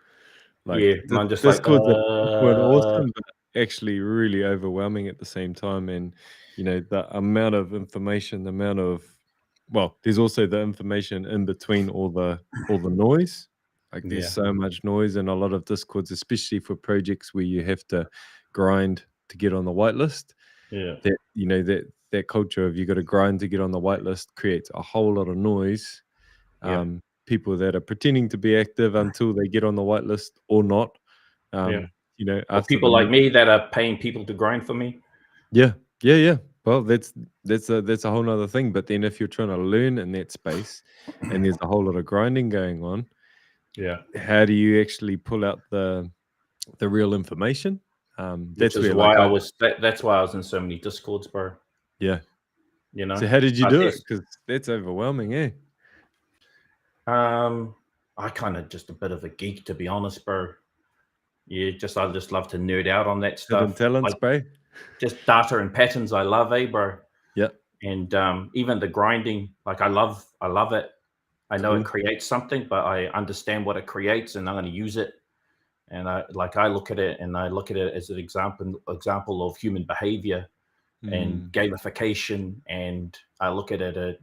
Like, and I'm just Discords are awesome, but actually really overwhelming at the same time. And the amount of information, there's also the information in between all the noise. Like, there's so much noise in a lot of Discords, especially for projects where you have to grind to get on the whitelist. That culture of you got to grind to get on the whitelist creates a whole lot of noise. People that are pretending to be active until they get on the whitelist or not. or After people like me that are paying people to grind for me. Yeah. Well, that's a whole nother thing. But then if you're trying to learn in that space and there's a whole lot of grinding going on, Yeah. how do you actually pull out the real information? That's Which is where, why like, that's why I was in so many Discords, bro. yeah. You know. So how did you But do it? there's- Because that's overwhelming, eh? I kind of just a bit of a geek, to be honest, bro. Yeah, I just love to nerd out on that Hidden stuff. talents, Like bro. just data and patterns, I love, bro. Yeah. And even the grinding, like I love it. I know Cool. it creates something, but I understand what it creates, and I'm going to use it. And I look at it, and I look at it as an example of human behavior and gamification. And I look at it at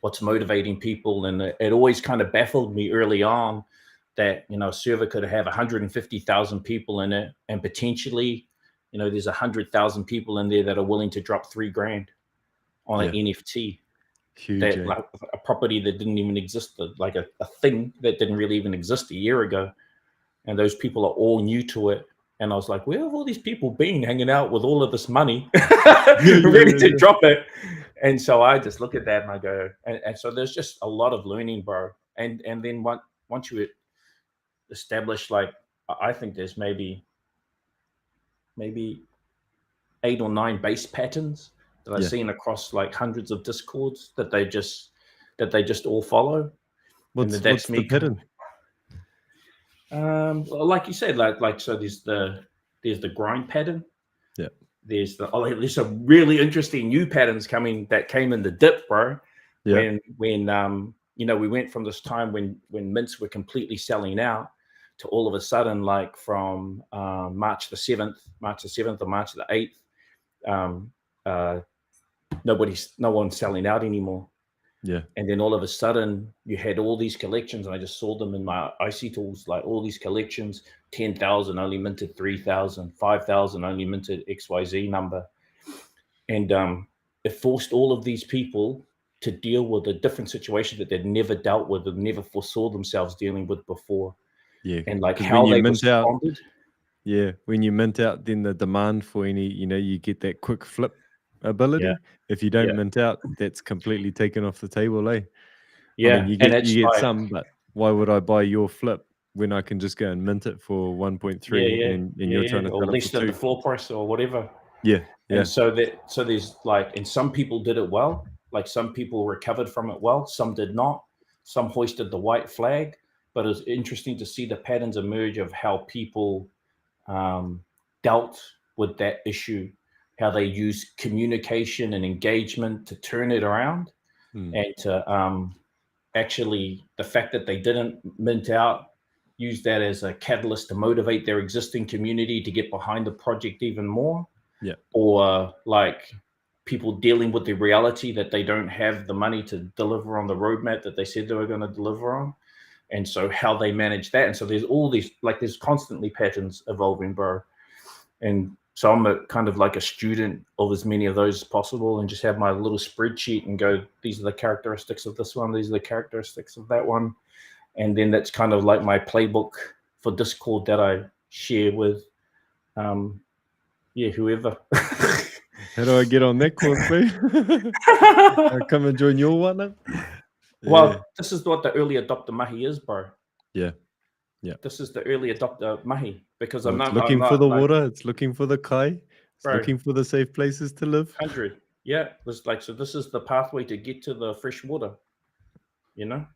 what's motivating people. And it always kind of baffled me early on that, you know, a server could have 150,000 people in it, and potentially, you know, there's 100,000 people in there that are willing to drop $3,000 on an NFT. Huge, That eh? like a property that didn't even exist, like a thing that didn't really even exist a year ago. And those people are all new to it. And I was like, where have all these people been hanging out with all of this money ready to drop it? And so I just look at that and I go, and so there's just a lot of learning, bro. And then once you establish, like, I think there's maybe 8 or 9 base patterns that I've seen across like hundreds of Discords that they just all follow. What's the pattern? Like you said, like so there's the grind pattern. Yeah. There's some really interesting new patterns that came in the dip, bro. Yeah. When you know, we went from this time when mints were completely selling out to all of a sudden, like from March the 7th or March the 8th, no one's selling out anymore. Yeah. And then all of a sudden you had all these collections, and I just saw them in my IC tools, like all these collections, 10,000 only minted 3,000, 5,000 only minted XYZ number. And it forced all of these people to deal with a different situation that they'd never dealt with and never foresaw themselves dealing with before. Yeah. And like 'Cause how when you they mint out, responded. yeah, when you mint out, then the demand for any, you know, you get that quick flip ability. Yeah. If you don't Yeah. mint out, that's completely taken off the table, eh? I Yeah. mean, you And get it's like, some, but why would I buy your flip when I can just go and mint it for 1.3 and you're trying to or sell it less for than the 2? floor price or whatever. Yeah. Yeah. And so there's like, and some people did it well, like some people recovered from it well, some did not, some hoisted the white flag. But it was interesting to see the patterns emerge of how people dealt with that issue, how they used communication and engagement to turn it around, and to actually, the fact that they didn't mint out, use that as a catalyst to motivate their existing community to get behind the project even more. Yeah. Or like people dealing with the reality that they don't have the money to deliver on the roadmap that they said they were going to deliver on. And so how they manage that. And so there's all these, like, there's constantly patterns evolving, bro. And so I'm kind of like a student of as many of those as possible, and just have my little spreadsheet and go, these are the characteristics of this one, these are the characteristics of that one. And then that's kind of like my playbook for Discord that I share with whoever. How do I get on that course, please? Come and join your one. Well, this is what the early adopter mahi is, bro. Yeah. Yeah. This is the early adopter mahi, because Well, I'm it's not looking for like, the water. It's looking for the kai. It's bro, looking for the safe places to live. 100. Yeah, it's like, so this is the pathway to get to the fresh water. You know,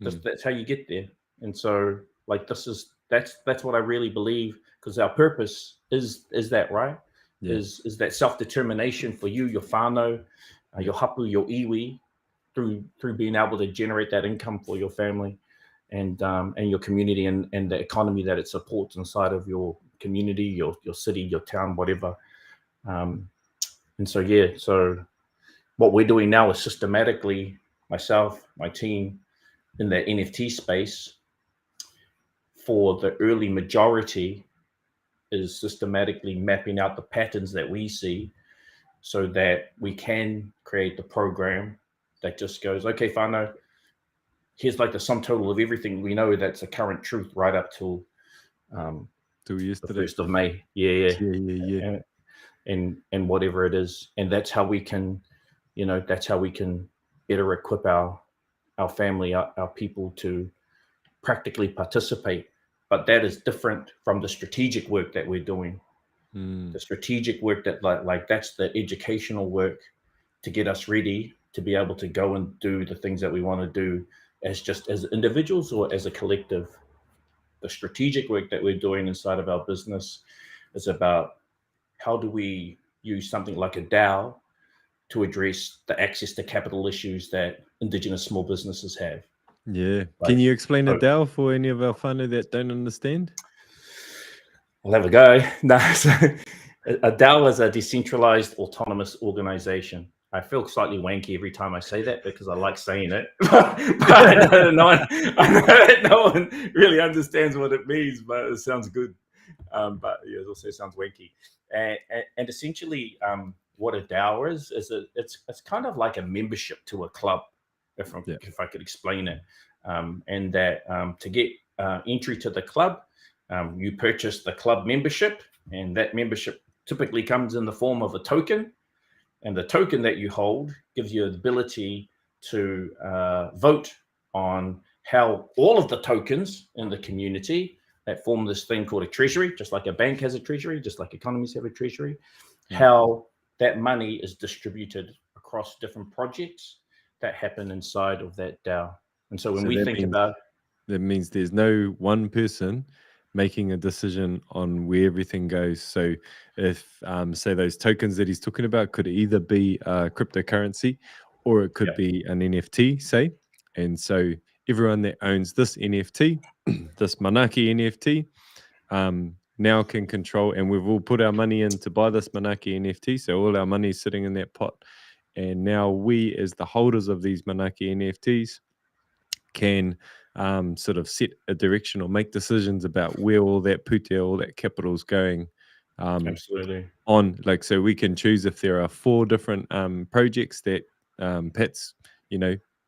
that's how you get there. And so, like, that's what I really believe, because our purpose is that, right? Yeah. Is that self-determination for you, your whānau, your hapu, your iwi, through being able to generate that income for your family and your community, and the economy that it supports inside of your community, your city, your town, whatever. And so, yeah, so what we're doing now is systematically, myself, my team, in the NFT space, for the early majority, is systematically mapping out the patterns that we see, so that we can create the program that just goes, okay, whānau, here's like the sum total of everything we know that's a current truth right up till yesterday, the 1st of May. Yeah. And whatever it is. And that's how we can, better equip our family, our people to practically participate. But that is different from the strategic work that we're doing. The strategic work that like that's the educational work to get us ready to be able to go and do the things that we want to do as individuals or as a collective. The strategic work that we're doing inside of our business is about how do we use something like a DAO to address the access to capital issues that Indigenous small businesses have. Yeah. Like, Can you explain a so- DAO for any of our whānau that don't understand? I'll have a go. No, so a DAO is a decentralized autonomous organization. I feel slightly wanky every time I say that because I like saying it. But I know no one really understands what it means, but it sounds good. But yeah, it also sounds wanky. And essentially, what a DAO is it's kind of like a membership to a club, if I could explain it. And that to get entry to the club, you purchase the club membership, and that membership typically comes in the form of a token. And the token that you hold gives you the ability to vote on how all of the tokens in the community that form this thing called a treasury, just like a bank has a treasury, just like economies have a treasury, how that money is distributed across different projects that happen inside of that DAO. And so when we think about... That means there's no one person making a decision on where everything goes. So if, say, those tokens that he's talking about could either be a cryptocurrency or it could be an NFT, say. And so everyone that owns this NFT, this Manaaki NFT, now can control, and we've all put our money in to buy this Manaaki NFT. So all our money is sitting in that pot. And now we, as the holders of these Manaaki NFTs, can sort of set a direction or make decisions about where all that pute, all that capital is going. Absolutely. On, like, so we can choose if there are 4 different projects that Pat's,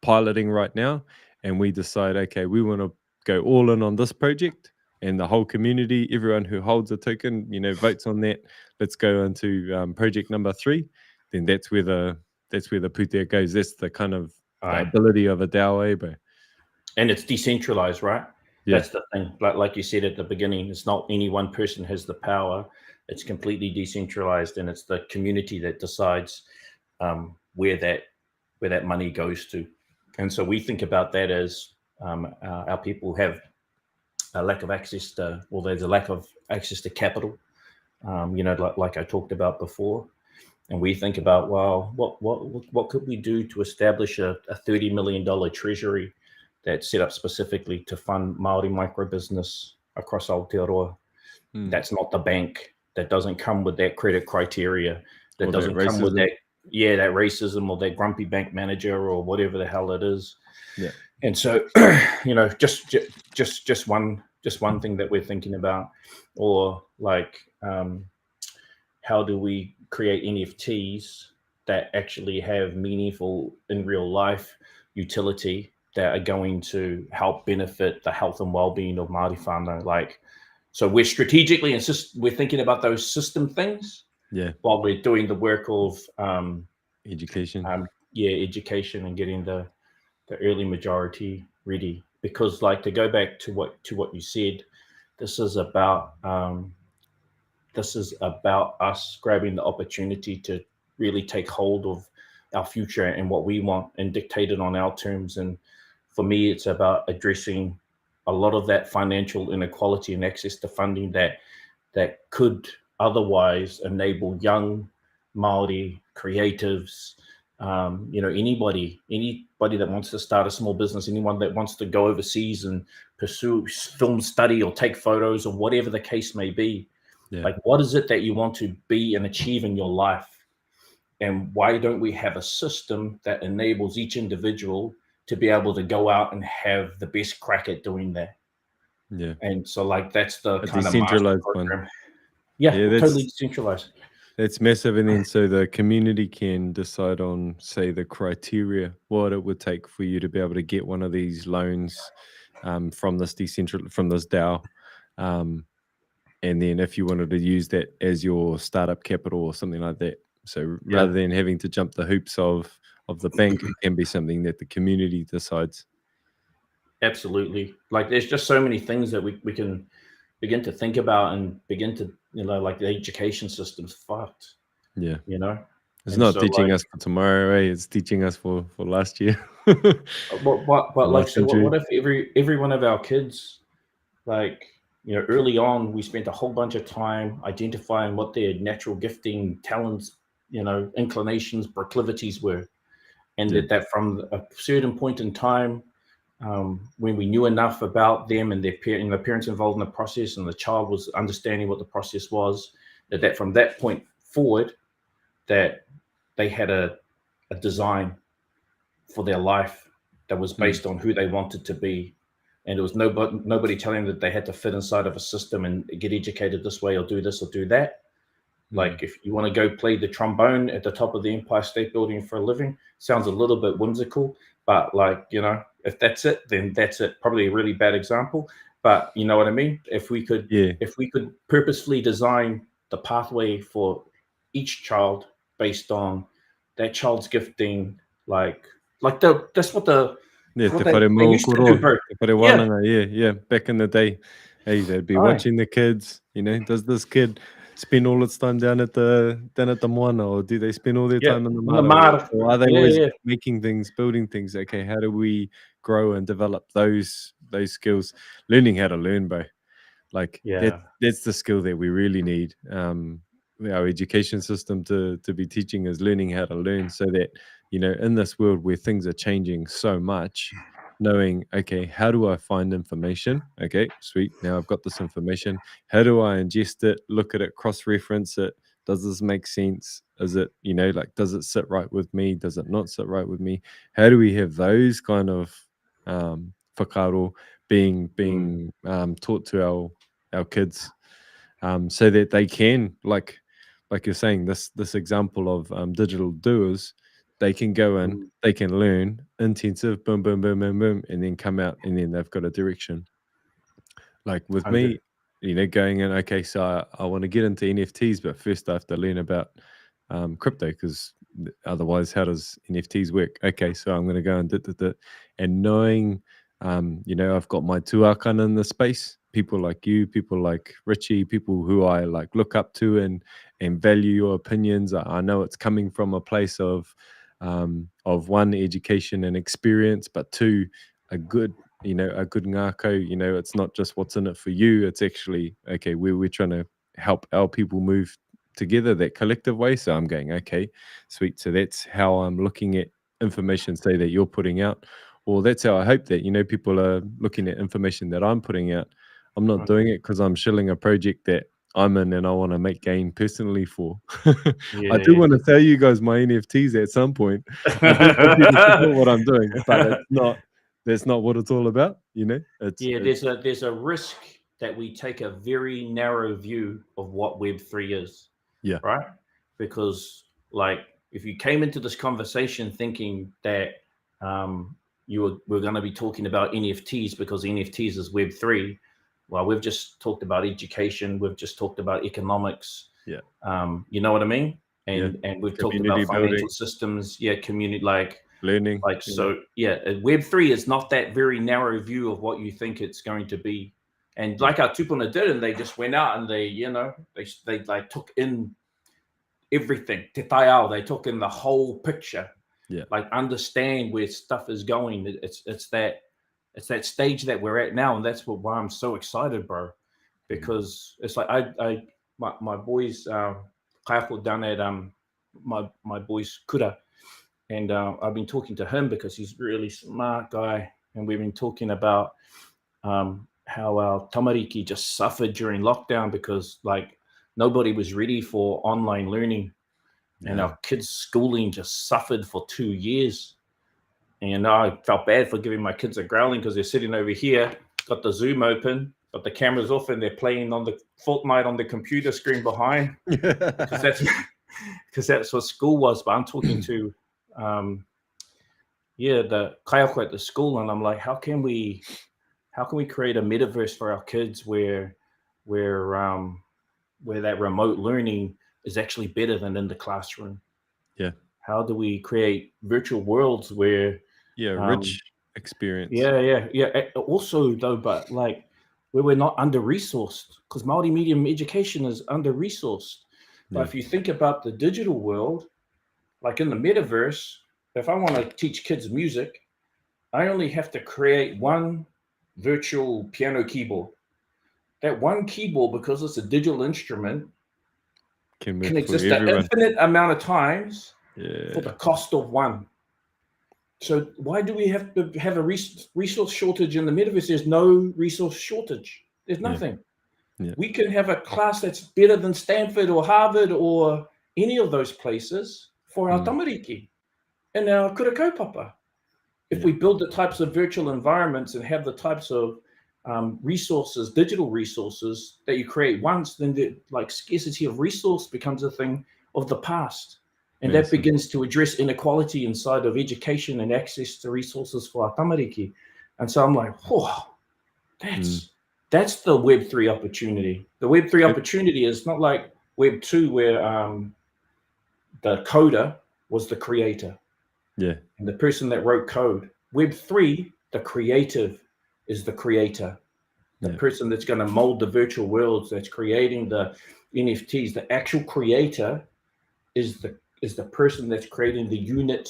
piloting right now, and we decide, okay, we want to go all in on this project, and the whole community, everyone who holds a token, votes on that. Let's go into project number 3. Then that's where the pute goes. That's the kind of the ability of a DAO, bro. And it's decentralized, right? Yeah. That's the thing. Like you said at the beginning, it's not any one person has the power. It's completely decentralized, and it's the community that decides where that money goes to. And so we think about that as our people have a lack of access to, well, there's a lack of access to capital, like I talked about before. And we think about, well, what could we do to establish a $30 million treasury that's set up specifically to fund Māori micro business across Aotearoa? That's not the bank. That doesn't come with that credit criteria. That doesn't come with that racism or that grumpy bank manager or whatever the hell it is. Yeah. And so, just one thing that we're thinking about, or like, how do we create NFTs that actually have meaningful in real life utility that are going to help benefit the health and well-being of Māori whānau? Like, so we're strategically we're thinking about those system things, while we're doing the work of education. Education and getting the early majority ready. Because, like, to go back to what you said, this is about us grabbing the opportunity to really take hold of our future and what we want and dictate it on our terms. And for me, it's about addressing a lot of that financial inequality and access to funding that could otherwise enable young Māori creatives, anybody that wants to start a small business, anyone that wants to go overseas and pursue film study or take photos or whatever the case may be. Like, what is it that you want to be and achieve in your life? And why don't we have a system that enables each individual to be able to go out and have the best crack at doing that? Yeah. And so, like, that's the kind of decentralized program. one. Totally decentralized. It's massive. And then so the community can decide on, say, the criteria, what it would take for you to be able to get one of these loans from this DAO. And then if you wanted to use that as your startup capital or something like that. So rather than having to jump the hoops of the bank, it can be something that the community decides. Absolutely. Like there's just so many things that we can begin to think about and begin to, like the education system's fucked, Yeah. It's And not so teaching like, us for tomorrow, eh? It's teaching us for last year. but like, Last so what century. if every one of our kids, like, early on, we spent a whole bunch of time identifying what their natural gifting, talents, inclinations, proclivities were, and Yeah. that from a certain point in time, when we knew enough about them and their the parents involved in the process, and the child was understanding what the process was, that from that point forward, that they had a design for their life that was Mm. based on who they wanted to be. And there was nobody telling them that they had to fit inside of a system and get educated this way or do this or do that. Like if you want to go play the trombone at the top of the Empire State Building for a living, sounds a little bit whimsical, but like, if that's it, then that's it. Probably a really bad example, but you know what I mean? If we could purposefully design the pathway for each child based on that child's gifting, that's what Yeah, te they whare mau used to do, koroa, bro. te whare Yeah. wānanga, yeah. Back in the day, hey, they'd be Aye. watching the kids, does this kid spend all its time down at the moana, or do they spend all their Yeah. time in the On the mara, mar. or are they Yeah, always yeah. making things, building things? Okay, how do we grow and develop those skills? Learning how to learn, bro. Like Yeah. that's the skill that we really need. Our education system to be teaching is learning how to learn, so that in this world where things are changing so much, knowing, okay, how do I find information? Okay, sweet, now I've got this information. How do I ingest it, look at it, cross-reference it? Does this make sense? Is it, like, does it sit right with me? Does it not sit right with me? How do we have those kind of whakaaro being taught to our kids, so that they can, like you're saying, this example of digital doers, they can go in, they can learn intensive, boom, boom, boom, boom, boom, and then come out, and then they've got a direction. Like with 100. me, going in, okay, so I want to get into NFTs, but first I have to learn about crypto, because otherwise, how does NFTs work? Okay, so I'm going to go and and knowing, I've got my tuakana in the space, people like you, people like Richie, people who I like look up to and value your opinions. I know it's coming from a place of one, education and experience, but two, a good ngako. It's not just what's in it for you. It's actually, okay, we're trying to help our people move together, that collective way. So I'm going, okay, sweet. So that's how I'm looking at information, say, that you're putting out, or that's how I hope that people are looking at information that I'm putting out. I'm not doing it because I'm shilling a project that I'm in and I want to make gain personally for. I do Yeah. want to sell you guys my NFTs at some point. I do want you to support what I'm doing, but that's not what it's all about. It's Yeah, there's a risk that we take a very narrow view of what Web3 is, yeah, right? Because like if you came into this conversation thinking that we're going to be talking about NFTs because NFTs is Web3, well, we've just talked about education, we've just talked about economics, yeah, you know what I mean? yeah. And we've talked Community about building, financial systems, community, learning. so Web3 is not that very narrow view of what you think it's going to be. And like our tupuna did, and they just went out and they like took in everything. Te tai ao, they took in the whole picture. Yeah. Like understand where stuff is going. It's that stage that we're at now, and that's why I'm so excited, bro. Because it's like my boys kaiako down at my boys kura. And I've been talking to him because he's a really smart guy. And we've been talking about how our tamariki just suffered during lockdown because like nobody was ready for online learning. And our kids' schooling just suffered for 2 years. And I felt bad for giving my kids a growling because they're sitting over here, got the Zoom open, got the cameras off, and they're playing on the Fortnite on the computer screen behind. Because that's what school was. But I'm talking to the kaiako at the school, and I'm like, how can we create a metaverse for our kids where that remote learning is actually better than in the classroom? Yeah. How do we create virtual worlds where Rich experience. Yeah. Also, though, but like where we're not under-resourced, because multimedia education is under-resourced. But if you think about the digital world, like in the metaverse, if I want to teach kids music, I only have to create one virtual piano keyboard. That one keyboard, because it's a digital instrument, can exist an infinite amount of times for the cost of one. So why do we have to have a resource shortage in the metaverse? There's no resource shortage. There's nothing. We can have a class that's better than Stanford or Harvard or any of those places for our tamariki and our kura kaupapa. If we build the types of virtual environments and have the types of resources, digital resources that you create once, then the like scarcity of resource becomes a thing of the past. And that begins to address inequality inside of education and access to resources for our tamariki. And so I'm like, whoa, that's the Web3 opportunity. The Web3 opportunity is not like Web2 where the coder was the creator. And the person that wrote code. Web3, the creative is the creator. The person that's going to mold the virtual worlds, that's creating the NFTs. The actual creator is the person that's creating the unit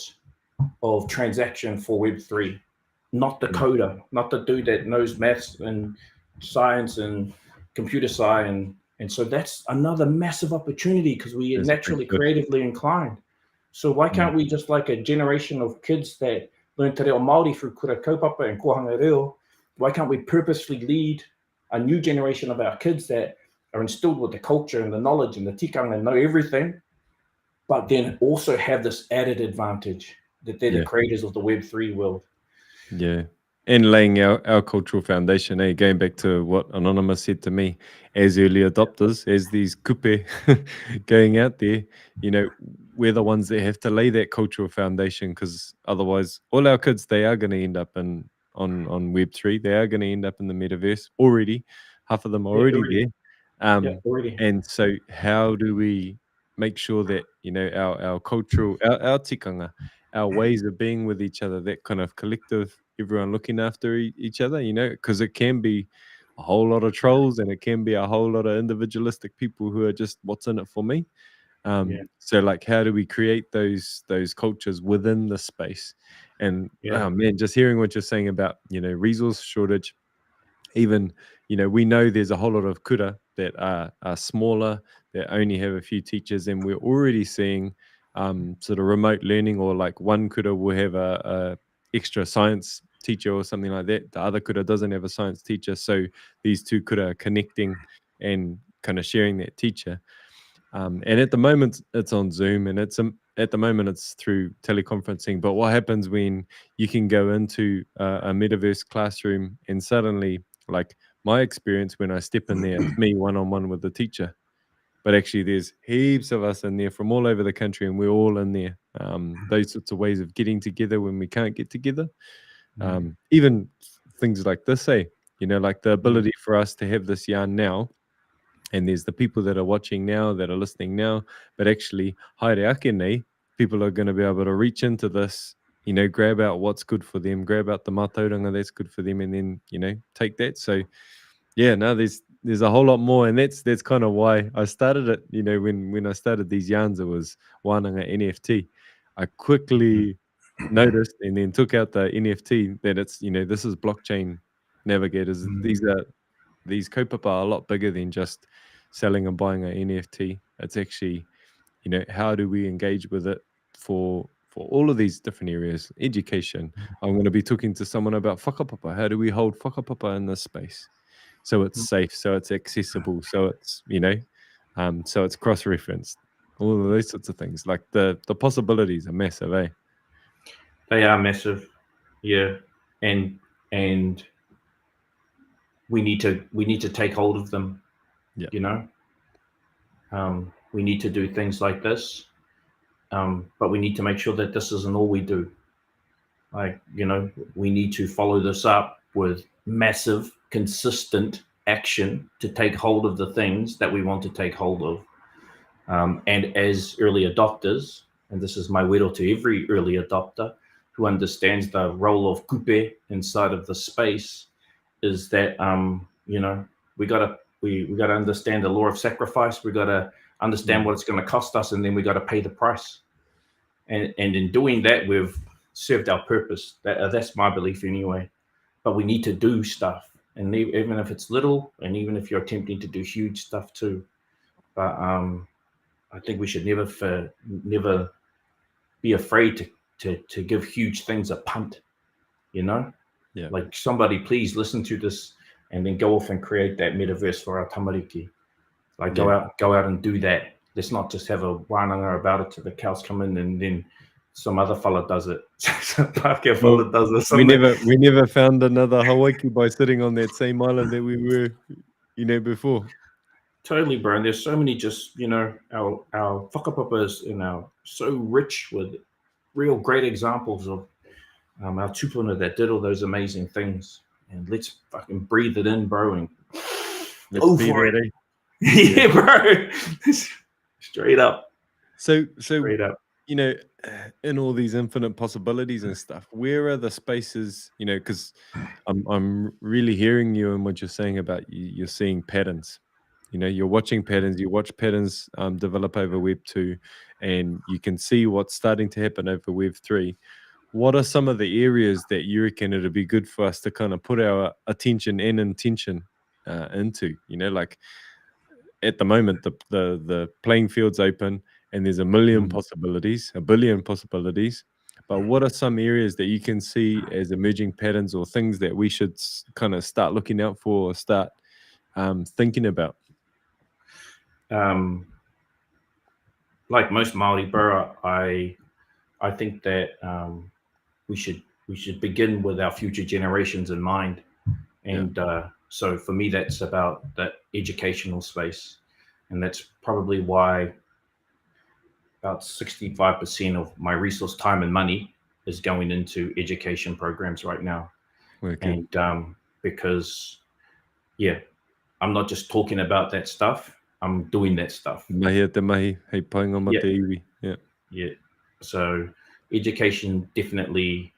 of transaction for Web3, not the coder, not the dude that knows maths and science and computer science. And so that's another massive opportunity because we are naturally creatively inclined. So why can't we just like a generation of kids that learn te reo Māori through kura kaupapa and kohanga reo, why can't we purposefully lead a new generation of our kids that are instilled with the culture and the knowledge and the tikanga and know everything, but then also have this added advantage that they're the creators of the Web3 world. And laying our cultural foundation, going back to what Anonymous said to me, as early adopters, as these kupe going out there, we're the ones that have to lay that cultural foundation, because otherwise all our kids, they are going to end up on Web3. They are going to end up in the metaverse already. Half of them are already there. And so how do we make sure that, our cultural, our tikanga, our ways of being with each other, that kind of collective, everyone looking after each other, because it can be a whole lot of trolls and it can be a whole lot of individualistic people who are just, what's in it for me? So like, how do we create those cultures within the space? And oh man, just hearing what you're saying about, resource shortage, even, we know there's a whole lot of kura that are smaller, that only have a few teachers, and we're already seeing sort of remote learning, or like one kura will have a extra science teacher or something like that. The other kura doesn't have a science teacher, so these two kura are connecting and kind of sharing that teacher. And at the moment it's on Zoom, and at the moment it's through teleconferencing. But what happens when you can go into a metaverse classroom and suddenly, like my experience when I step in there, it's me one-on-one with the teacher, but actually there's heaps of us in there from all over the country, and we're all in there. Those sorts of ways of getting together when we can't get together. Even things like this, like the ability for us to have this yarn now, and there's the people that are watching now, that are listening now, but actually, haere ake nei, people are going to be able to reach into this, grab out what's good for them, grab out the mātauranga that's good for them, and then, take that. So, there's a whole lot more, and that's kind of why I started it. When I started these yarns, it was Wānanga NFT. I quickly noticed and then took out the NFT that it's, this is Blockchain Navigators. These kaupapa are a lot bigger than just selling and buying an NFT. It's actually, how do we engage with it for all of these different areas? Education. I'm going to be talking to someone about whakapapa. How do we hold whakapapa in this space so it's safe, so it's accessible, so it's, so it's cross-referenced, all of those sorts of things. Like the possibilities are massive, eh? They are massive, and we need to take hold of them. We need to do things like this, but we need to make sure that this isn't all we do. Like, we need to follow this up with massive, consistent action to take hold of the things that we want to take hold of. And as early adopters, and this is my wero to every early adopter, who understands the role of kupe inside of the space is that you know, we gotta understand the law of sacrifice. We gotta understand what it's going to cost us, and then we got to pay the price. And in doing that, we've served our purpose. That's my belief anyway. But we need to do stuff, and even if it's little, and even if you're attempting to do huge stuff too. But I think we should never be afraid to give huge things a punt. You know, Yeah. like somebody please listen to this and then go off and create that metaverse for our tamariki. Like go out and do that. Let's not just have a wānanga about it till the cows come in and then some other fella does it. Pākehā fella does it. We never found another Hawaii by sitting on that same island that we were, you know, before. Totally, bro. And there's so many just, you know, our whakapapas, you know, so rich with real great examples of our tupuna that did all those amazing things. And let's fucking breathe it in, bro, and go for it. Yeah, bro. Straight up. So Straight up. You know, in all these infinite possibilities and stuff, where are the spaces, you know, because I'm really hearing you and what you're saying about you're seeing patterns. You know, you're watching patterns, you watch patterns develop over Web 2, and you can see what's starting to happen over Web 3. What are some of the areas that you reckon it'd be good for us to kind of put our attention and intention into? You know, like at the moment, the playing field's open and there's a billion possibilities. But what are some areas that you can see as emerging patterns or things that we should kind of start looking out for or start thinking about? Like most Māori, bro, I think that we should begin with our future generations in mind. And so for me, that's about that educational space. And that's probably why about 65% of my resource time and money is going into education programs right now. Okay. And because, I'm not just talking about that stuff, I'm doing that stuff. Yeah. So education definitely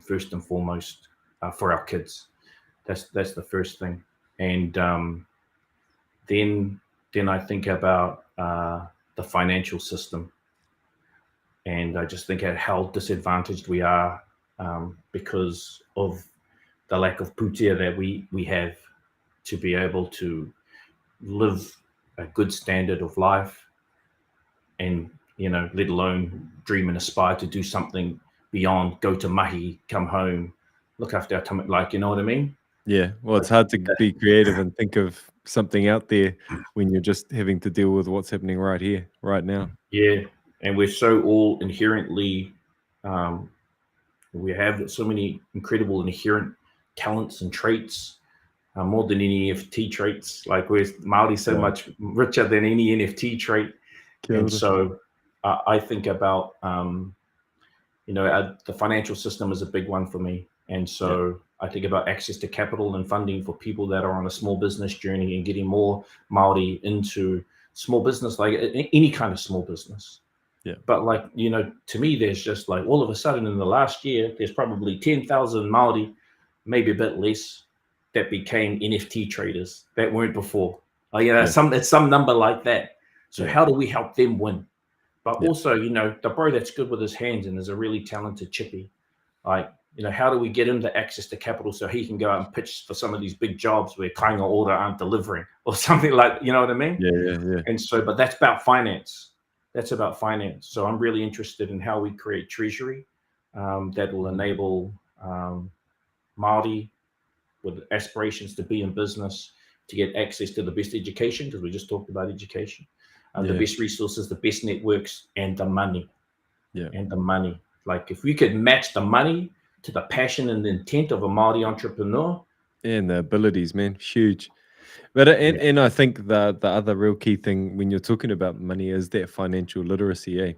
first and foremost for our kids. That's the first thing. And then I think about the financial system. And I just think at how disadvantaged we are because of the lack of putia that we have to be able to live a good standard of life, and you know, let alone dream and aspire to do something beyond, go to mahi, come home, look after our tummy, like, you know what I mean? Yeah, well, it's hard to be creative and think of something out there when you're just having to deal with what's happening right here, right now. Yeah, and we're so all inherently, we have so many incredible inherent talents and traits, more than any NFT traits. Like we're Māori so much richer than any NFT trait. And so I think about, you know, the financial system is a big one for me. And so I think about access to capital and funding for people that are on a small business journey and getting more Māori into small business, like any kind of small business. Yeah. But like, you know, to me, there's just like all of a sudden in the last year, there's probably 10,000 Māori, maybe a bit less, that became NFT traders that weren't before. Like, you know, it's some number like that. So how do we help them win? But also, you know, the bro that's good with his hands and is a really talented chippy, like, you know, how do we get him the access to capital so he can go out and pitch for some of these big jobs where kainga order aren't delivering or something, like, you know what I mean? Yeah. And so, but that's about finance. That's about finance. So I'm really interested in how we create treasury that will enable Māori with aspirations to be in business to get access to the best education, because we just talked about education, the best resources, the best networks, and the money. And the money. Like if we could match the money to the passion and the intent of a Māori entrepreneur. And the abilities, man, huge. But and I think the other real key thing when you're talking about money is that financial literacy,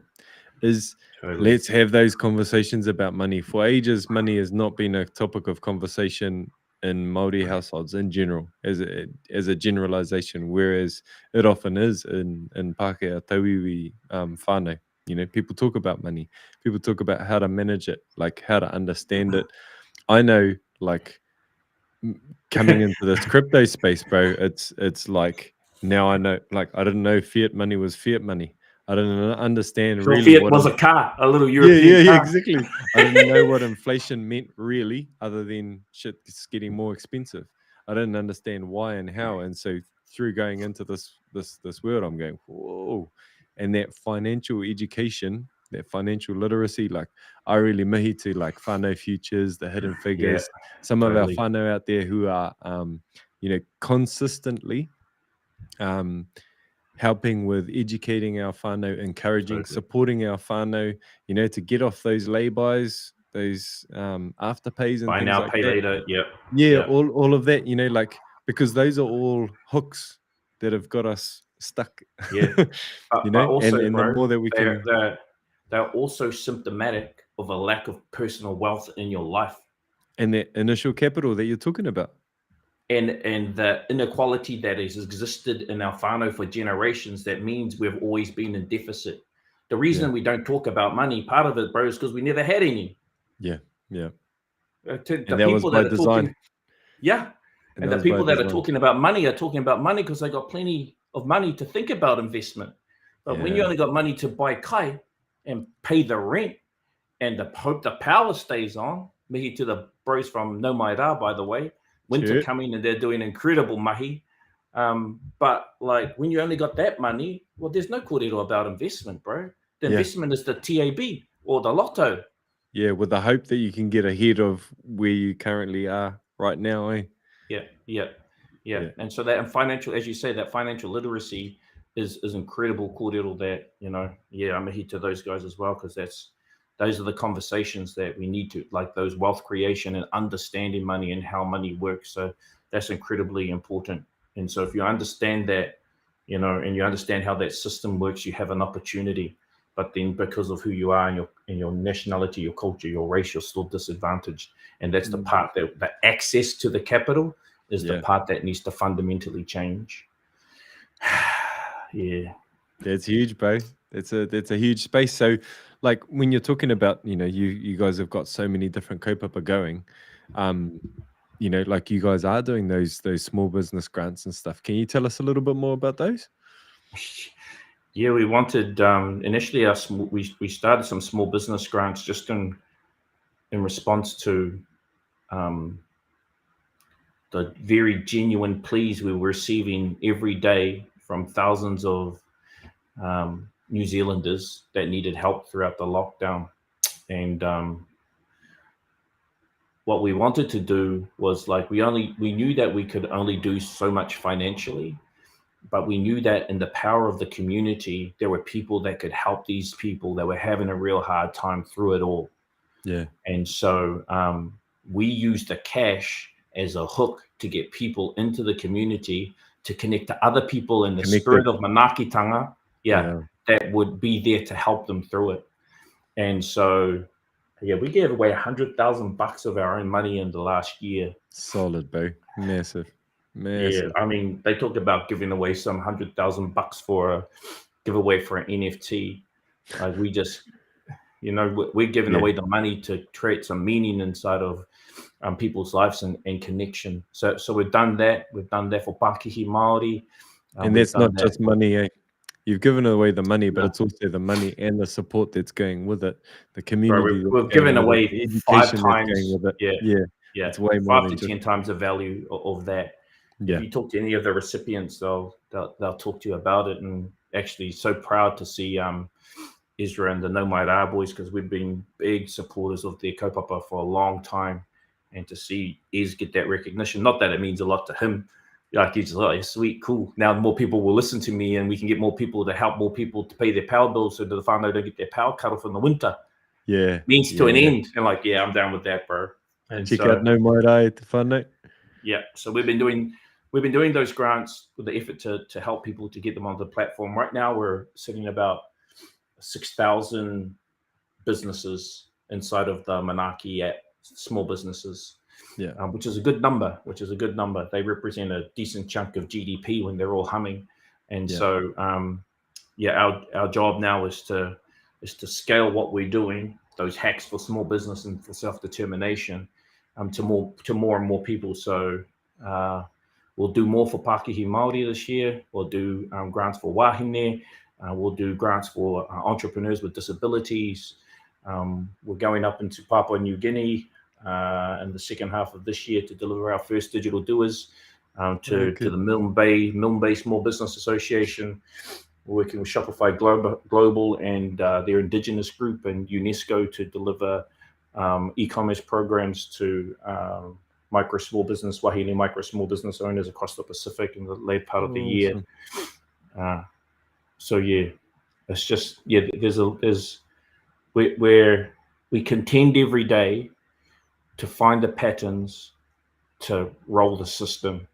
let's have those conversations about money. For ages, money has not been a topic of conversation in Māori households in general, as a generalization, whereas it often is in Pākehā Tauiwi whānau. people talk about money, people talk about how to manage it, like how to understand it. I know, like, coming into this crypto space, bro, it's like, now I know, like, I didn't know fiat money was fiat money. I didn't understand So really Fiat what was a car, a little European yeah, car. exactly. I didn't know what inflation meant really, other than shit's getting more expensive. I didn't understand why and how, and so through going into this world, I'm going, whoa. And that financial education, that financial literacy, like, I really mihi to, like, whānau futures, the hidden figures, some of our totally. whānau out there who are consistently helping with educating our whānau, encouraging, Totally. supporting our whānau, to get off those lay-bys, those afterpays and Buy things now, like pay that. later. Yep. Yeah, Yep. all of that, like, because those are all hooks that have got us stuck. Yeah. But also, and bro, the more that we can, they're also symptomatic of a lack of personal wealth in your life. and that initial capital that you're talking about. And the inequality that has existed in our whānau for generations, that means we've always been in deficit. The reason we don't talk about money, part of it, bro, is because we never had any. Yeah. The And that was people by that are design. talking, and the people that are talking about money because they got plenty of money to think about investment. But when you only got money to buy kai and pay the rent and hope the power stays on, mihi to the bros from No Mai Rā, by the way, winter coming and they're doing incredible mahi. But like, when you only got that money, well, there's no kōrero about investment, bro. The investment is the TAB or the lotto. Yeah, with the hope that you can get ahead of where you currently are right now, eh? Yeah. And so that, and financial, as you say, that financial literacy is incredible kōrero that, I'm ahead to those guys as well, because those are the conversations that we need to, like, those wealth creation and understanding money and how money works. So that's incredibly important. And so if you understand that, and you understand how that system works, you have an opportunity. But then because of who you are and your nationality, your culture, your race, you're still disadvantaged. And that's the part that the access to the capital is the part that needs to fundamentally change. Yeah. That's huge, bro. That's a huge space. So, like, when you're talking about, you guys have got so many different kaupapa going, like, you guys are doing those small business grants and stuff. Can you tell us a little bit more about those? Yeah, we wanted initially we started some small business grants just in response to the very genuine pleas we were receiving every day from thousands of New Zealanders that needed help throughout the lockdown. And what we wanted to do was, like, we knew that we could only do so much financially, but we knew that in the power of the community, there were people that could help these people that were having a real hard time through it all. Yeah. And so we used the cash as a hook to get people into the community, to connect to other people in the spirit of manaakitanga, that would be there to help them through it. And so, we gave away $100,000 of our own money in the last year. Solid, bro. Massive. Yeah, I mean, they talk about giving away some $100,000 for a giveaway for an NFT. Like, we just, we're giving away the money to create some meaning inside of people's lives and connection. So we've done that. We've done that for Pākehī Māori. And that's not just money, eh? You've given away the money, but it's also the money and the support that's going with it, the community. Bro, we've given away the education 5 that's times. going with it. Yeah. It's way more 5 than to 10 times the value of that. If you talk to any of the recipients, they'll talk to you about it. And actually, so proud to see Ezra and the No Mai Rā boys, because we've been big supporters of their kaupapa for a long time. And to see Ez get that recognition, not that it means a lot to him, like, he's just like, sweet, cool. Now more people will listen to me, and we can get more people to help more people to pay their power bills, so that the whānau don't get their power cut off in the winter. Yeah. Means to an end. And like, I'm down with that, bro. And check out No Mai Rā te whānau. Yeah. So we've been doing those grants with the effort to help people to get them on the platform. Right now, we're sitting about 6,000 businesses inside of the Manaaki app, small businesses. Which is a good number. They represent a decent chunk of GDP when they're all humming. And so, our job now is to is to scale what we're doing, those hacks for small business and for self-determination, to more and more people. So we'll do more for Pākehī Māori this year. We'll do grants for wahine. We'll do grants for entrepreneurs with disabilities. We're going up into Papua New Guinea in the second half of this year to deliver our first digital Doers to the Milne Bay Small Business Association. We're working with Shopify Global and their Indigenous group and UNESCO to deliver e-commerce programs to small business business owners across the Pacific in the late part of the year. So yeah, it's just where we contend every day to find the patterns to roll the system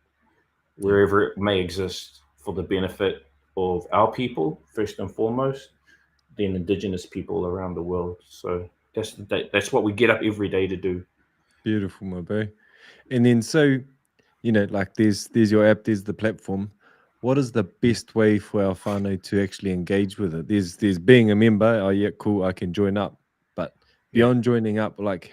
wherever it may exist for the benefit of our people first and foremost, then Indigenous people around the world. So that's what we get up every day to do. Beautiful, my boy. And then so, like there's your app, there's the platform. What is the best way for our whānau to actually engage with it? There's being a member. Oh yeah, cool, I can join up. But beyond joining up, like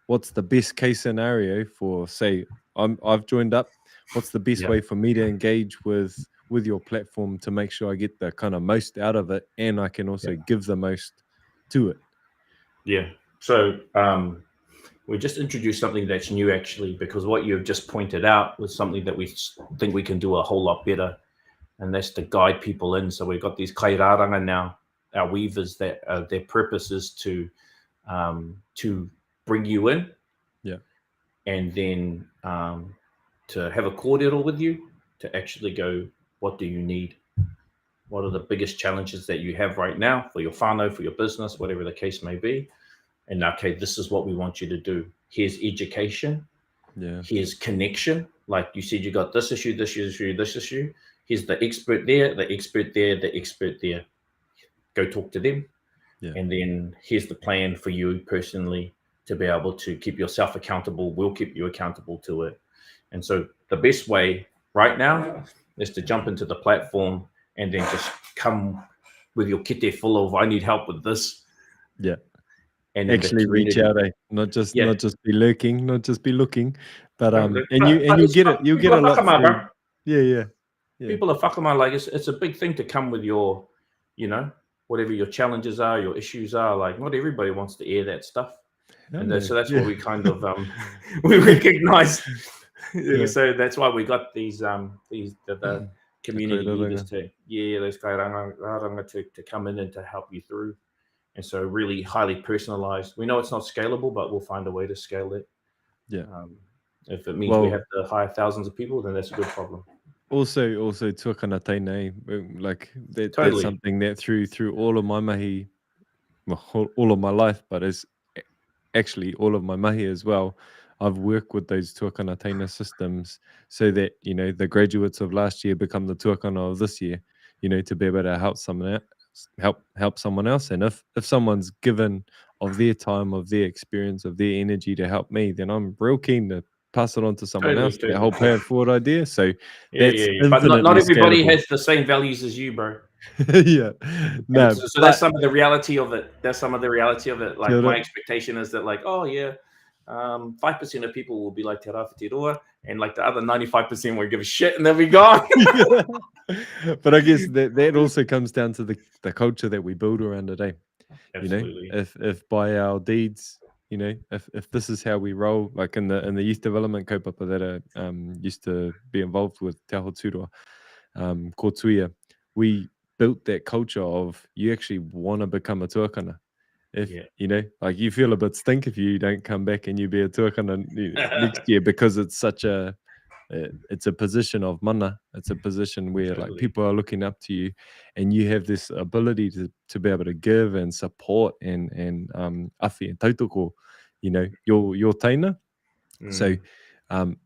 what's the best case scenario for, say, I've joined up. What's the best way for me to engage with your platform to make sure I get the kind of most out of it and I can also give the most to it? Yeah. So we just introduced something that's new, actually, because what you've just pointed out was something that we think we can do a whole lot better, and that's to guide people in. So we've got these kairaranga now, our weavers, that their purpose is to bring you in, and then to have a kōrero with you, to actually go, what do you need? What are the biggest challenges that you have right now for your whānau, for your business, whatever the case may be? And okay, this is what we want you to do. Here's education. Here's connection. Like you said, you got this issue, this issue, this issue. Here's the expert there, the expert there, the expert there. Go talk to them. And then here's the plan for you personally to be able to keep yourself accountable. We'll keep you accountable to it. And so the best way right now is to jump into the platform and then just come with your kite full of, I need help with this. And actually reach out, not just be lurking, not just be looking, but you'll get it. You'll get a lot through. People are whakama, like it's a big thing to come with your, whatever your challenges are, your issues are. Like not everybody wants to air that stuff, and so that's what we kind of we recognize. So that's why we got these the community leaders those kairanga to come in and to help you through. And so really highly personalized. We know it's not scalable, but we'll find a way to scale it. If it means we have to hire thousands of people, then that's a good problem. Also tuakana tēnei, like that's something that through all of my mahi, all of my life, but it's actually all of my mahi as well. I've worked with those tuakana tēnei systems so that, the graduates of last year become the tuakana of this year, to be able to help someone out. Help someone else, and if someone's given of their time, of their experience, of their energy to help me, then I'm real keen to pass it on to someone else. That whole pay it forward idea. So that's but not everybody has the same values as you, bro. No. So that's some of the reality of it. Like my expectation is that, like, 5% of people will be like te rāwhiti roa, and like the other 95% will give a shit and they'll be gone. But I guess that also comes down to the culture that we build around it, eh? Absolutely. If by our deeds, if this is how we roll, like in the youth development kaupapa that I used to be involved with, Te Aho Tūroa, Kotuia, we built that culture of you actually want to become a tuakana. If like you feel a bit stink if you don't come back and you be a tuakana next year, because it's such it's a position of mana. It's a position where like people are looking up to you, and you have this ability to be able to give and support and awhi and tautoko, your taina. So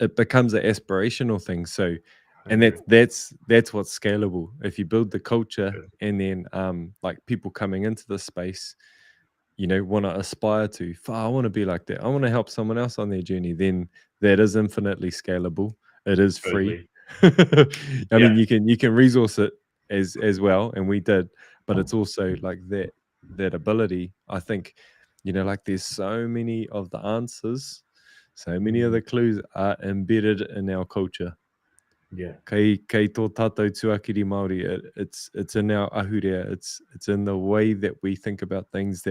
it becomes an aspirational thing. So and that's what's scalable. If you build the culture and then like people coming into the space, want to aspire to, I want to be like that, I want to help someone else on their journey, then that is infinitely scalable. It is free. I mean, you can resource it as well, and we did, but it's also like that that ability, I think, you know, like there's so many of the answers, so many of the clues are embedded in our culture. Yeah. Kei tō tātou tuakiri Māori, it's in our ahurea, it's in the way that we think about things,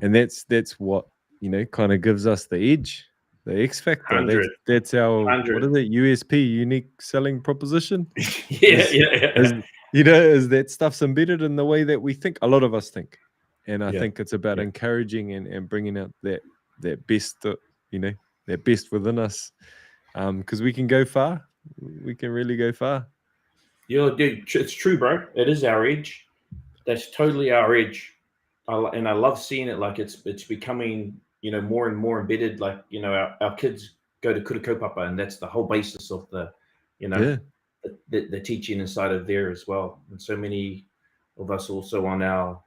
and that's what, you know, kind of gives us the edge, the X factor. 100. That's our 100. what is it, USP, unique selling proposition. Yeah. Is, you know, is that stuff's embedded in the way that we think. A lot of us think, and I Yeah. think it's about Yeah. encouraging and bringing out that best, you know, that best within us, because we can go far. We can really go far. Yeah, dude, it's true, bro. It is our edge. That's totally our edge. And I love seeing it. Like it's becoming, you know, more and more embedded. Like, you know, our kids go to kura kaupapa, and that's the whole basis of the, you know, Yeah. the teaching inside of there as well. And so many of us also on our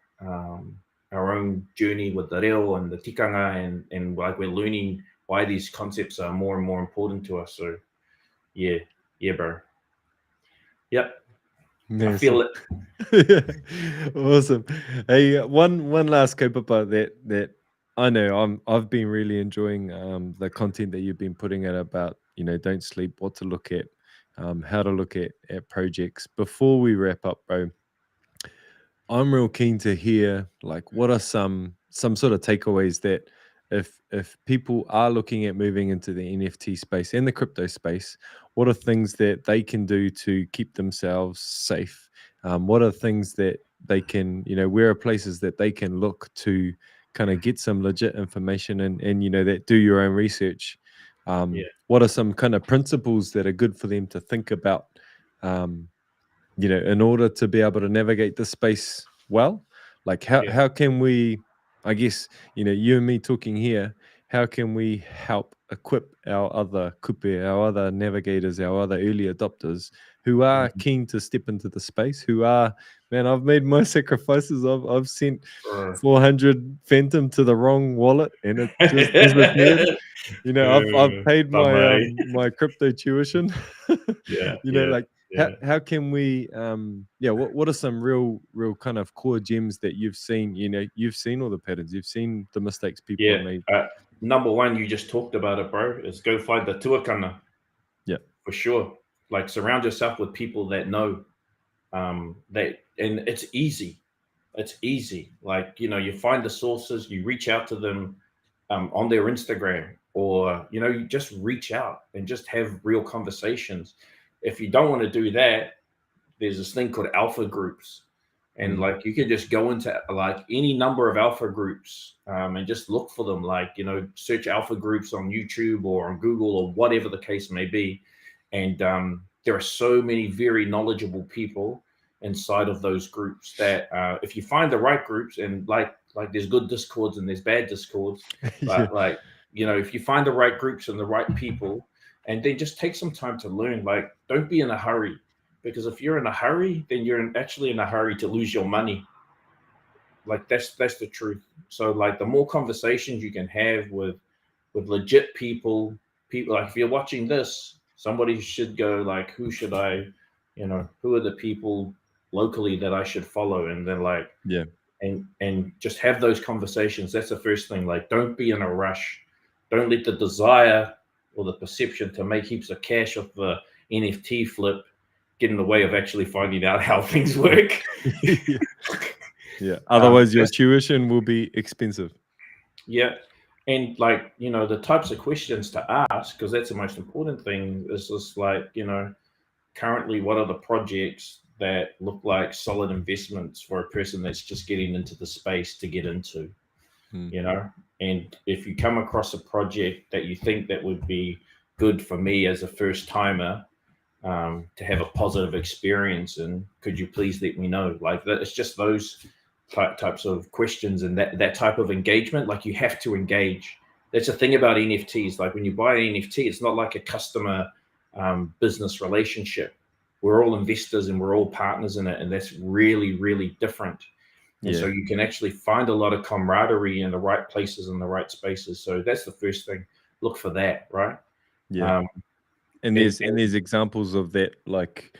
own journey with the reo and the tikanga, and like we're learning why these concepts are more and more important to us. So yeah, bro. Yep. I feel it. Awesome. Hey, one last kaupapa that I know I've been really enjoying the content that you've been putting out about, you know, don't sleep, what to look at, how to look at projects. Before we wrap up, bro, I'm real keen to hear, like, what are some sort of takeaways that if people are looking at moving into the NFT space and the crypto space, what are things that they can do to keep themselves safe? What are things that they can, you know, where are places that they can look to kind of get some legit information and you know, that do your own research? Yeah. What are some kind of principles that are good for them to think about? You know, in order to be able to navigate the space well, like how can we, I guess, you know, you and me talking here, how can we help equip our other kupe, our other navigators, our other early adopters who are keen to step into the space, who are, man, I've made my sacrifices. I've sent 400 Phantom to the wrong wallet and it just disappeared. You know, I've paid my my crypto tuition. Yeah. You know, like how can we what are some real kind of core gems that you've seen? You know, you've seen all the patterns, you've seen the mistakes people have made. Number one, you just talked about it, bro, is go find the tuakana. Yeah, for sure. Like surround yourself with people that know, that, and it's easy. It's easy. Like, you know, you find the sources, you reach out to them on their Instagram, or, you know, you just reach out and just have real conversations. If you don't want to do that, there's this thing called alpha groups. And like you can just go into like any number of alpha groups and just look for them. Like, you know, search alpha groups on YouTube or on Google or whatever the case may be. And there are so many very knowledgeable people inside of those groups that if you find the right groups, and like there's good discords and there's bad discords, but like, you know, if you find the right groups and the right people, and then just take some time to learn, like don't be in a hurry, because if you're in a hurry, then you're actually in a hurry to lose your money. Like that's the truth. So like the more conversations you can have with legit people, like if you're watching this, somebody should go like, who should I, you know, who are the people locally that I should follow? And then like, and just have those conversations. That's the first thing. Like, don't be in a rush. Don't let the desire or the perception to make heaps of cash off the NFT flip get in the way of actually finding out how things work. Yeah. Otherwise, your tuition will be expensive. Yeah. And like, you know, the types of questions to ask, because that's the most important thing, is just like, you know, currently what are the projects that look like solid investments for a person that's just getting into the space to get into, you know? And if you come across a project that you think that would be good for me as a first timer to have a positive experience, and could you please let me know? Like that, it's just those types of questions and that type of engagement. Like you have to engage. That's the thing about NFTs. Like when you buy an NFT, it's not like a customer business relationship. We're all investors and we're all partners in it, and that's really, really different. And so you can actually find a lot of camaraderie in the right places and the right spaces. So that's the first thing. Look for that, right? And there's examples of that, like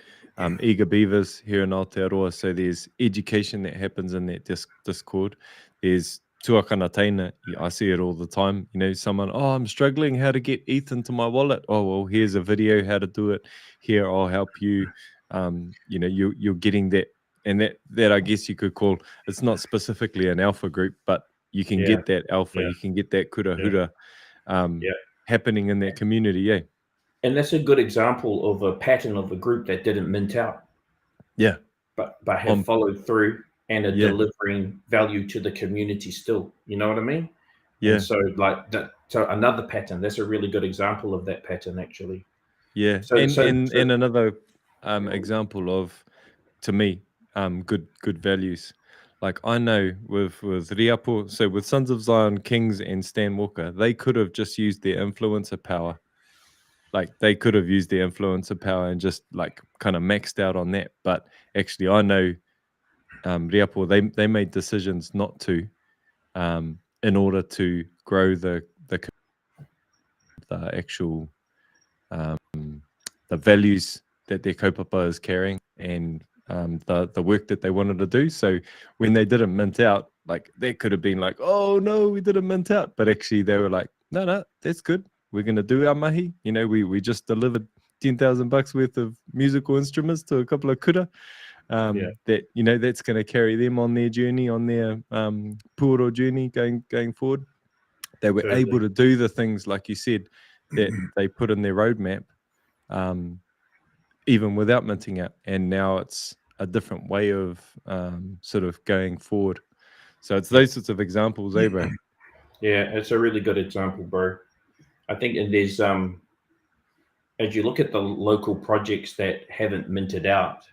eager beavers here in Aotearoa. So there's education that happens in that Discord. There's tuakana teina. I see it all the time. You know, someone, I'm struggling how to get ETH into my wallet. Oh, well, here's a video how to do it. Here, I'll help you. You know, you're getting that. And that I guess you could call, it's not specifically an alpha group, but you can get that alpha. You can get that kura hura happening in that community. Yeah. And that's a good example of a pattern of a group that didn't mint out. Yeah. But have followed through and are delivering value to the community still. You know what I mean? Yeah. And so like that, so another pattern, that's a really good example of that pattern actually. Yeah. So another example of, to me, good values. Like I know with Rāpare, so with Sons of Zion, Kings and Stan Walker, they could have just used their influencer power. Like they could have used their influencer power and just like kind of maxed out on that. But actually I know Rāpare, they made decisions not to, in order to grow the actual the values that their kaupapa is carrying and the work that they wanted to do. So when they didn't mint out, like they could have been like, oh no, we didn't mint out. But actually they were like, no, that's good. We're going to do our mahi. You know, we just delivered $10,000 worth of musical instruments to a couple of kura. That, you know, that's going to carry them on their journey, on their puoro journey going forward. They were able to do the things, like you said, that they put in their roadmap, even without minting out. And now it's a different way of sort of going forward. So it's those sorts of examples, bro? Yeah, it's a really good example, bro. I think there's as you look at the local projects that haven't minted out,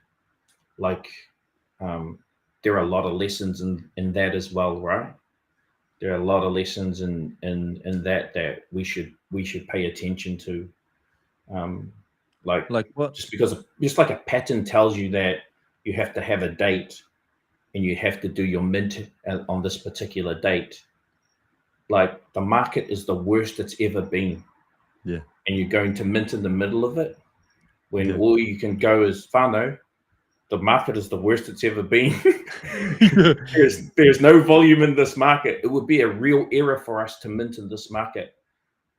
like there are a lot of lessons in that as well, right? There are a lot of lessons in that we should pay attention to. Like what? Just like a pattern tells you that you have to have a date and you have to do your mint on this particular date. Like the market is the worst it's ever been. Yeah. And you're going to mint in the middle of it when all you can go is whānau. The market is the worst it's ever been. There's no volume in this market. It would be a real error for us to mint in this market.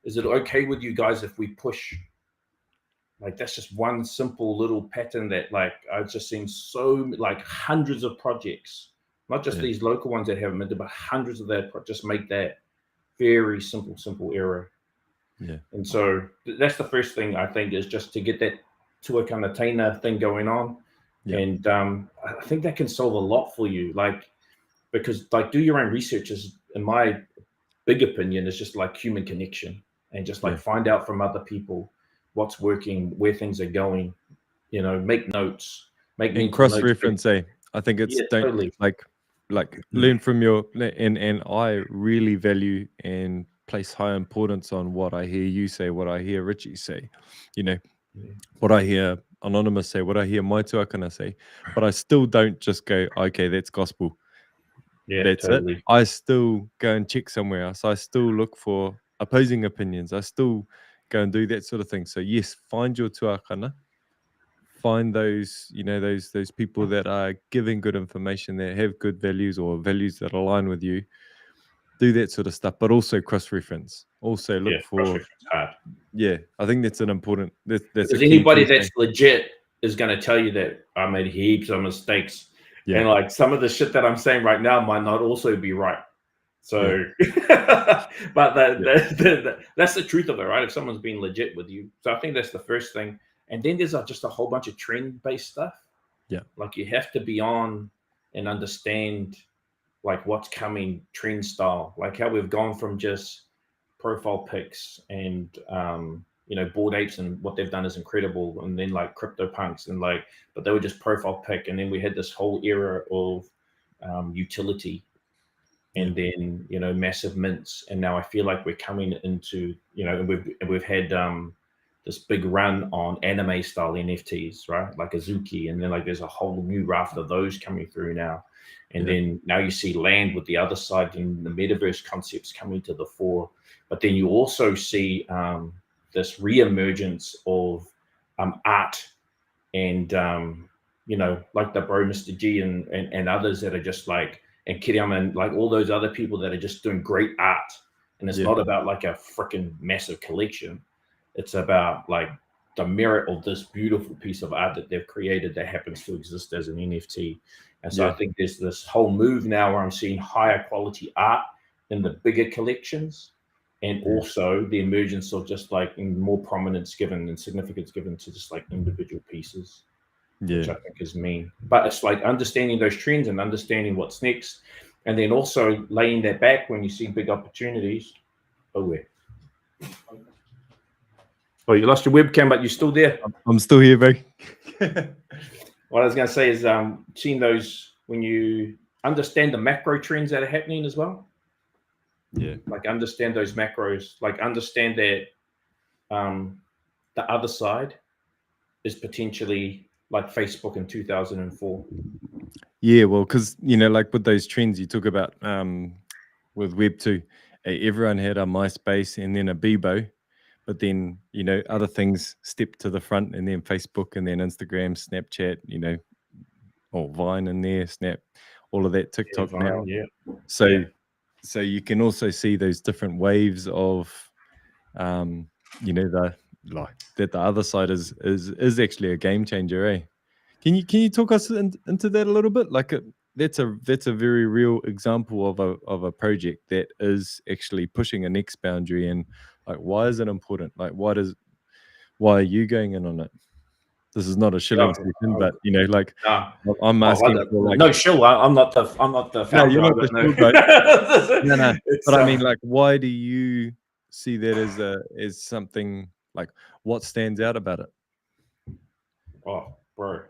Is it okay with you guys if we push? Like that's just one simple little pattern that like I've just seen so like hundreds of projects, not just these local ones that haven't minted, but hundreds of that just make that very simple error. Yeah. And so that's the first thing I think is just to get that tuakana teina thing going on. Yeah. And I think that can solve a lot for you. Like, because like do your own research is, in my big opinion, is just like human connection and just like find out from other people what's working, where things are going, you know, make notes, and cross-reference. I think it's totally. like learn from your, and I really value and place high importance on what I hear you say, what I hear Richie say, you know, what I hear Anonymous say, what I hear my tuakana say, but I still don't just go, okay, that's gospel. Yeah, that's totally. it. I still go and check somewhere else. I still look for opposing opinions. I still go and do that sort of thing. So yes, find your tuakana, find those, you know, those people that are giving good information, that have good values or values that align with you. Do that sort of stuff, but also cross-reference. Also look for hard. Yeah, I think that's an important. That's because anybody that's legit is going to tell you that I made heaps of mistakes, and like some of the shit that I'm saying right now might not also be right. So, but that's the truth of it, right? If someone's being legit with you, so I think that's the first thing. And then there's just a whole bunch of trend-based stuff. Yeah, like you have to be on and understand like what's coming trend style, like how we've gone from just profile pics and you know, Bored Apes and what they've done is incredible, and then like CryptoPunks and like, but they were just profile pic, and then we had this whole era of utility, and then, you know, massive mints, and now I feel like we're coming into, you know, we've had this big run on anime style NFTs, right? Like Azuki, and then like there's a whole new raft of those coming through now. And then now you see land with the other side and the metaverse concepts coming to the fore. But then you also see this re-emergence of art and you know, like the bro Mr. G and others that are just like, and Kiriama and like all those other people that are just doing great art. And it's not about like a freaking massive collection. It's about like the merit of this beautiful piece of art that they've created that happens to exist as an NFT. And so I think there's this whole move now where I'm seeing higher quality art in the bigger collections, and also the emergence of just like more prominence given and significance given to just like individual pieces, which I think is mean. But it's like understanding those trends and understanding what's next, and then also laying that back when you see big opportunities. Oh, you lost your webcam, but you're still there. I'm still here, bro. What I was going to say is seeing those when you understand the macro trends that are happening as well. Yeah. Like understand those macros, like understand that the other side is potentially like Facebook in 2004. Yeah, well, because, you know, like with those trends you talk about with Web2, everyone had a MySpace and then a Bebo, but then, you know, other things stepped to the front, and then Facebook and then Instagram, Snapchat, you know, or Vine in there, Snap, all of that, TikTok now. Yeah. So you can also see those different waves of, you know, that the other side is actually a game changer, eh? Can you talk us into that a little bit? Like that's a very real example of a project that is actually pushing a next boundary, and like why is it important? Like why are you going in on it? This is not a shilling session, but you know, like I'm asking for like no shill. I'm not the founder. No, you're not the shill, bro. No. But I mean, like, why do you see that as something like what stands out about it? Oh, bro.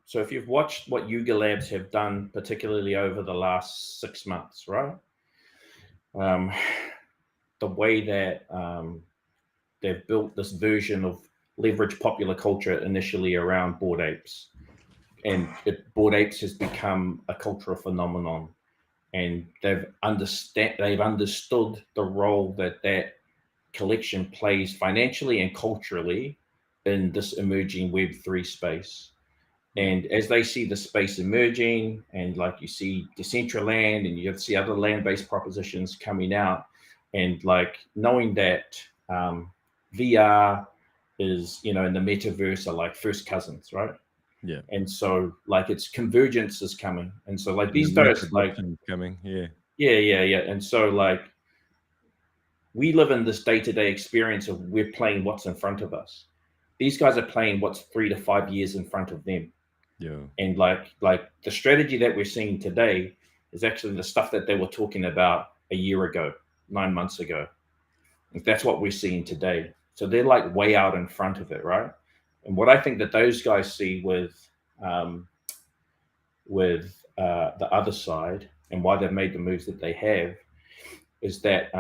So if you've watched what Yuga Labs have done, particularly over the last 6 months, right? The way that they've built this version of leverage popular culture initially around Bored Apes, and Bored Apes has become a cultural phenomenon, and they've understood the role that collection plays financially and culturally in this emerging Web3 space. And as they see the space emerging, and like you see Decentraland, and you see other land-based propositions coming out, and like knowing that VR is, you know, in the metaverse are like first cousins, right? Yeah. And so like its convergence is coming, and so like these days, like coming, yeah. And so like we live in this day-to-day experience of we're playing what's in front of us. These guys are playing what's 3 to 5 years in front of them. Yeah. And like the strategy that we're seeing today is actually the stuff that they were talking about a year ago, 9 months ago. And that's what we're seeing today. So they're like way out in front of it, right? And what I think that those guys see with the other side, and why they've made the moves that they have, is that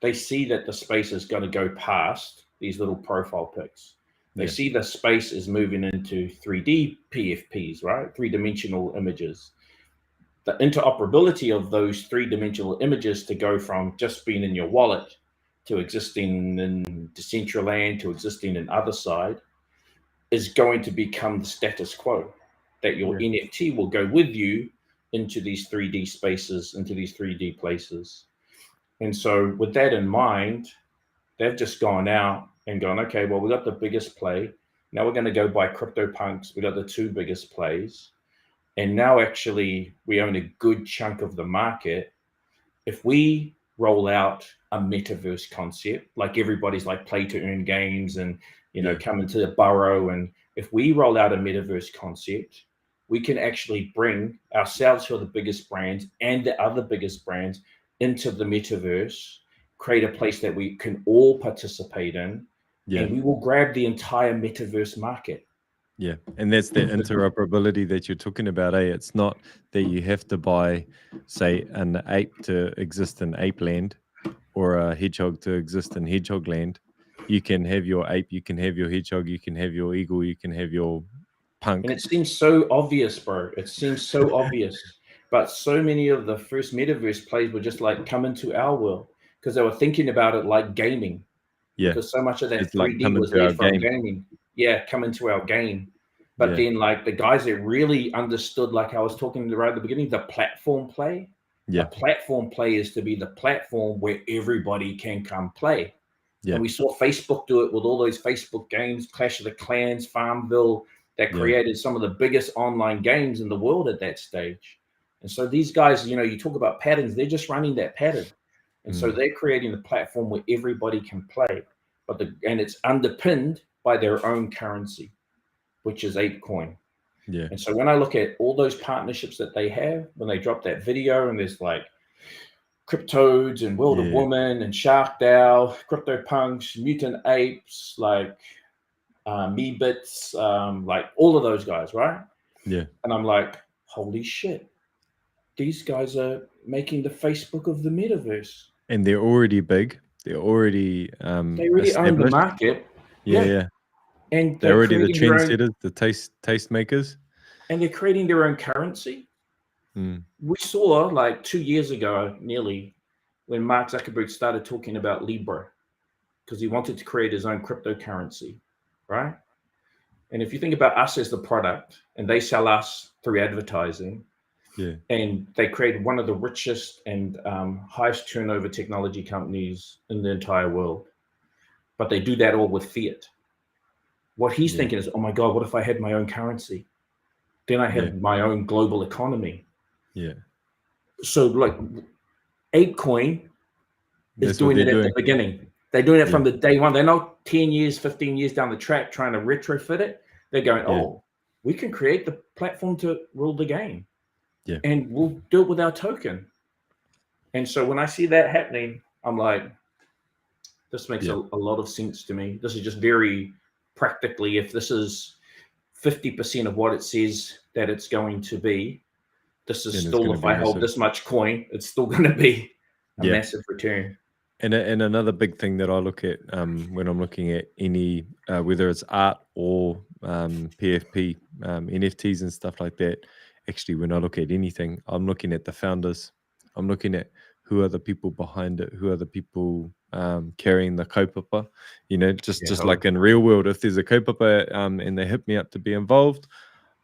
they see that the space is going to go past these little profile pics. They see the space is moving into 3D PFPs, right? 3-dimensional images. The interoperability of those 3-dimensional images to go from just being in your wallet to existing in Decentraland to existing in other side is going to become the status quo, that your NFT will go with you into these 3D spaces, into these 3D places. And so with that in mind, they've just gone out and gone, okay, well, we got the biggest play. Now we're going to go buy CryptoPunks. We got the 2 biggest plays. And now actually we own a good chunk of the market. If we roll out a metaverse concept, like everybody's like play to earn games and, you know, come into the burrow. And if we roll out a metaverse concept, we can actually bring ourselves, who are the biggest brands and the other biggest brands, into the metaverse, create a place that we can all participate in, and we will grab the entire metaverse market. Yeah, and that's the interoperability that you're talking about, eh? It's not that you have to buy, say, an ape to exist in ape land or a hedgehog to exist in hedgehog land. You can have your ape, you can have your hedgehog, you can have your eagle, you can have your punk. And it seems so obvious, bro. It seems so obvious. But so many of the first metaverse plays were just like, come into our world, because they were thinking about it like gaming. Yeah. Because so much of that It's 3D like was led from gaming. come into our game. But then like the guys that really understood, like I was talking right at the beginning, the platform play. The platform play is to be the platform where everybody can come play. And we saw Facebook do it with all those Facebook games, Clash of the Clans, Farmville, that created some of the biggest online games in the world at that stage. And so these guys, you know, you talk about patterns, they're just running that pattern. And so they're creating a platform where everybody can play, and it's underpinned by their own currency, which is ApeCoin. Yeah. And so when I look at all those partnerships that they have, when they drop that video and there's like Cryptodes and World of Woman and Shark DAO, CryptoPunks, Mutant Apes, like Meebits, like all of those guys, right? Yeah. And I'm like, holy shit, these guys are making the Facebook of the metaverse. And they're already big. They're already they already own the market. Yeah. And they're already the trendsetters, the taste makers. And they're creating their own currency. We saw like 2 years ago, nearly, when Mark Zuckerberg started talking about Libra, because he wanted to create his own cryptocurrency, right? And if you think about us as the product, and they sell us through advertising, and they create one of the richest and highest turnover technology companies in the entire world, but they do that all with fiat. What he's thinking is, oh my God, what if I had my own currency? Then I have my own global economy. So like ApeCoin is doing it at the beginning. They're doing it from the day one. They're not 10 years, 15 years down the track trying to retrofit it. They're going, oh, we can create the platform to rule the game. And we'll do it with our token. And so when I see that happening, I'm like, this makes a lot of sense to me. This is just very practically, if this is 50% of what it says that it's going to be, this is still, if I hold this much coin, it's still going to be a massive return. And another big thing that I look at when I'm looking at any, whether it's art or PFP, NFTs and stuff like that, actually, when I look at anything, I'm looking at the founders. I'm looking at who are the people behind it, who are the people carrying the kaupapa. You know, just like in real world, if there's a kaupapa and they hit me up to be involved,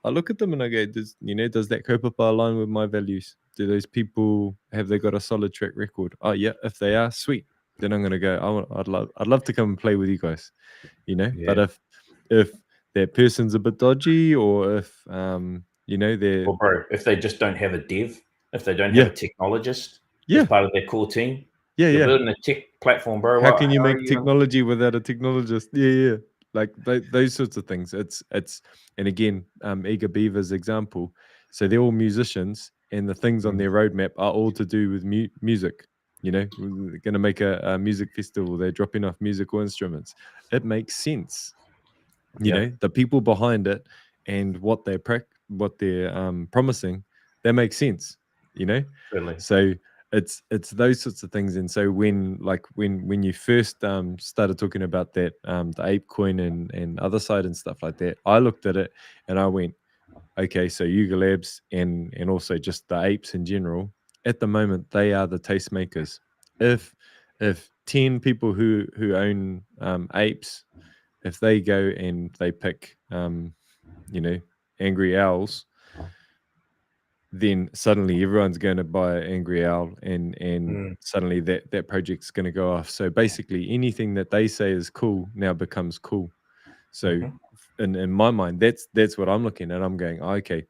I look at them and I go, does that kaupapa align with my values? Do those people, have they got a solid track record? Oh yeah, if they are, sweet. Then I'm going to go, I'd love to come and play with you guys, you know. But if that person's a bit dodgy, or if they're, or bro, if they just don't have a dev, if they don't have a technologist as part of their core team, you're building a tech platform, bro. How can you make technology without a technologist? Like those sorts of things. It's and again, Eager Beaver's example. So they're all musicians, and the things on their roadmap are all to do with music. You know, we're going to make a music festival. They're dropping off musical instruments. It makes sense. You know, the people behind it and what they're promising, that makes sense. You know, really. So it's those sorts of things. And so when you first started talking about that, the ApeCoin and other side and stuff like that, I looked at it and I went, okay, so Yuga Labs and also just the apes in general, at the moment, they are the tastemakers. If 10 people who own apes, if they go and they pick angry owls, then suddenly everyone's going to buy Angry Owl, and suddenly that project's going to go off. So basically anything that they say is cool now becomes cool. So in my mind, that's what I'm looking at. I'm going, okay,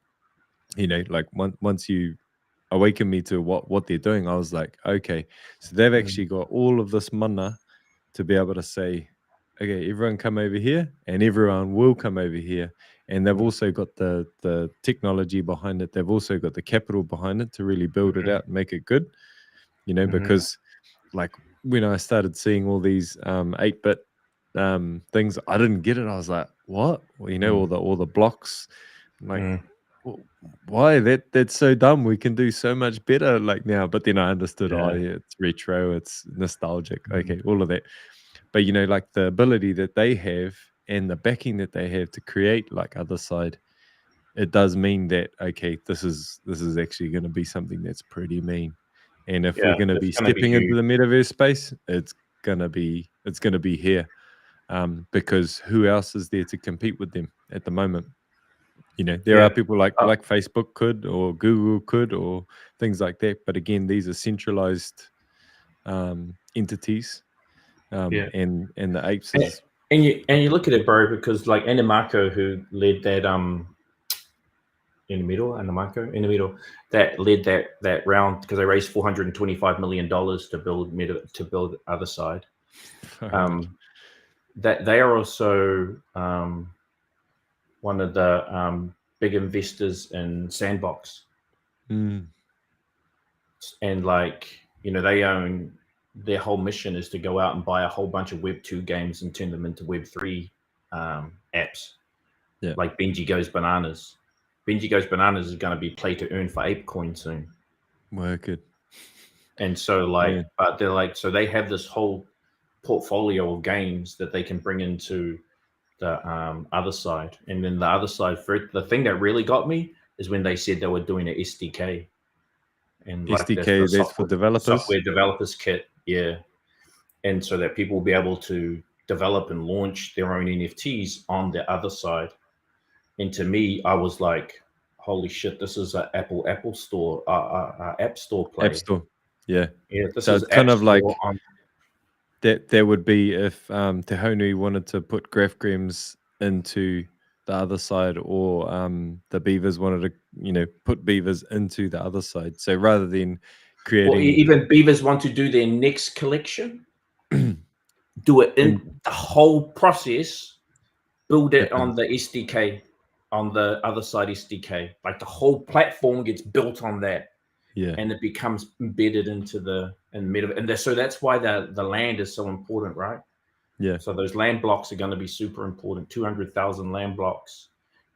like once you awaken me to what they're doing, I was like, okay, so they've actually got all of this mana to be able to say, okay, everyone come over here, and everyone will come over here. And they've also got the technology behind it. They've also got the capital behind it to really build it out and make it good. Because like when I started seeing all these 8-bit things, I didn't get it. I was like, what? Well, all the blocks, like why? That's so dumb. We can do so much better like now. But then I understood, it's retro, it's nostalgic. Okay, all of that. But like the ability that they have and the backing that they have to create like other side, it does mean that, okay, this is actually going to be something that's pretty mean. And if we're going to be stepping into the metaverse space, it's going to be here. because who else is there to compete with them at the moment? You know, there are people like Facebook could, or Google could, or things like that. But again, these are centralized entities, and the apes is. And you look at it, bro, because like Anamako, who led that in the middle, that led that round, because they raised $425 million to build Other Side. That they are also one of the big investors in Sandbox, and like, you know, they own, their whole mission is to go out and buy a whole bunch of Web 2 games and turn them into Web 3 apps. Like Benji Goes Bananas. Benji Goes Bananas is going to be play to earn for ApeCoin soon. Good. And so like, but they're like, so they have this whole portfolio of games that they can bring into the Other Side. And then the Other Side, for the thing that really got me is when they said they were doing an SDK. And like SDK, that's for developers. Software developers kit, and so that people will be able to develop and launch their own NFTs on the Other Side. And to me, I was like, "Holy shit! This is an Apple Store, App Store play." App Store, yeah. This so is it's kind App of like Store that would be if Te Honui wanted to put GraphGrems into the Other Side, or the Beavers wanted to, you know, put Beavers into the Other Side. So rather than creating, or even Beavers want to do their next collection, do it in the whole process, build it on the SDK, on the Other Side SDK. Like the whole platform gets built on that, and it becomes embedded into the meta. And so that's why the land is so important, right? So those land blocks are going to be super important. 200,000 land blocks,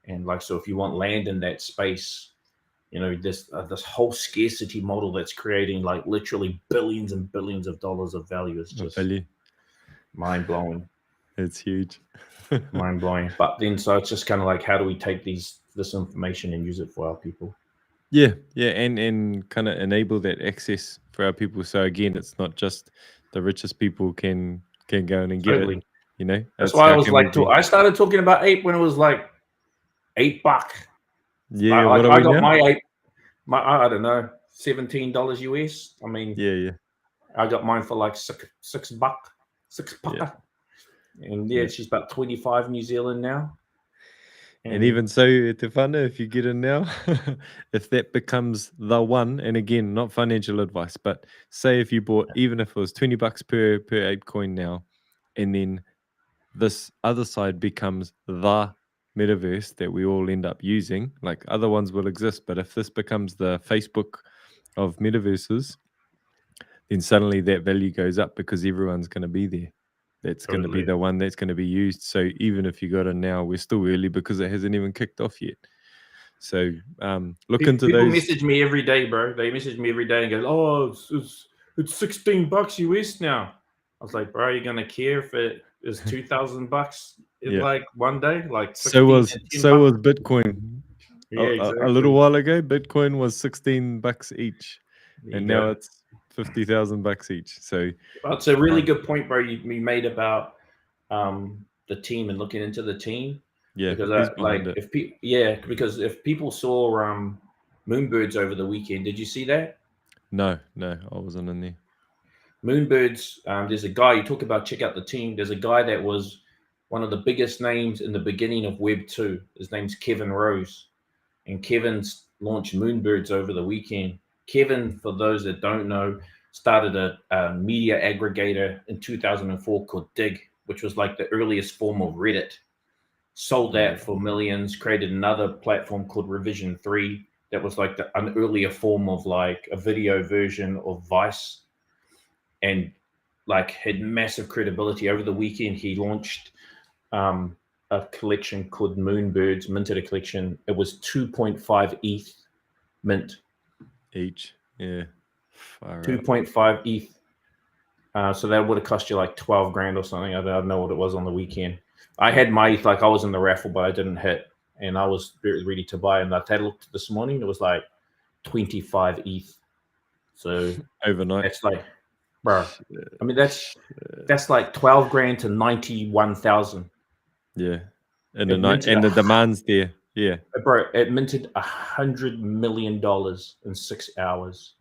and like, so if you want land in that space, you know, this whole scarcity model that's creating like literally billions and billions of dollars of value is just mind blowing. It's huge. Mind blowing. But then, so it's just kind of like, how do we take this information and use it for our people? And kind of enable that access for our people. So again, it's not just the richest people can go in and get it. You know, that's why I was like, I started talking about ape when it was like $8. Yeah, what I got my ape. I don't know, $17 US. I mean, I got mine for like $6. And she's about 25 New Zealand now. And even so, te whānau, if you get in now, if that becomes the one, and again, not financial advice, but say if you bought, even if it was $20 per ApeCoin now, and then this Other Side becomes the metaverse that we all end up using, like other ones will exist, but if this becomes the Facebook of metaverses, then suddenly that value goes up because everyone's going to be there. That's going to be the one that's going to be used. So even if you got it now, we're still early because it hasn't even kicked off yet. So look into people those. People message me every day, bro. They message me every day and go, "Oh, it's $16 US now." I was like, "Bro, are you gonna care if it is $2,000 in like one day?" Like so was Bitcoin. Exactly. A little while ago, Bitcoin was $16 each, and now it's $50,000 each. So it's a really good point, bro. You made about the team and looking into the team. Because because if people saw Moonbirds over the weekend, did you see that? No, I wasn't in there. Moonbirds, there's a guy, you talk about check out the team. There's a guy that was one of the biggest names in the beginning of Web 2. His name's Kevin Rose. And Kevin's launched Moonbirds over the weekend. Kevin, for those that don't know, started a media aggregator in 2004 called Dig, which was like the earliest form of Reddit. Sold that for millions, created another platform called Revision 3 that was like an earlier form of like a video version of Vice, and like had massive credibility. Over the weekend, he launched a collection called Moonbirds, minted a collection. It was 2.5 ETH mint. Each, 2.5 ETH. So that would have cost you like 12 grand or something. I don't know what it was on the weekend. I had my ETH, like I was in the raffle, but I didn't hit. And I was ready to buy. And I had looked this morning, it was like 25 ETH. So overnight. It's like, bro. I mean, that's like 12 grand to 91,000. Yeah. And It minted the demand's there. Yeah. Bro, it minted $100 million in 6 hours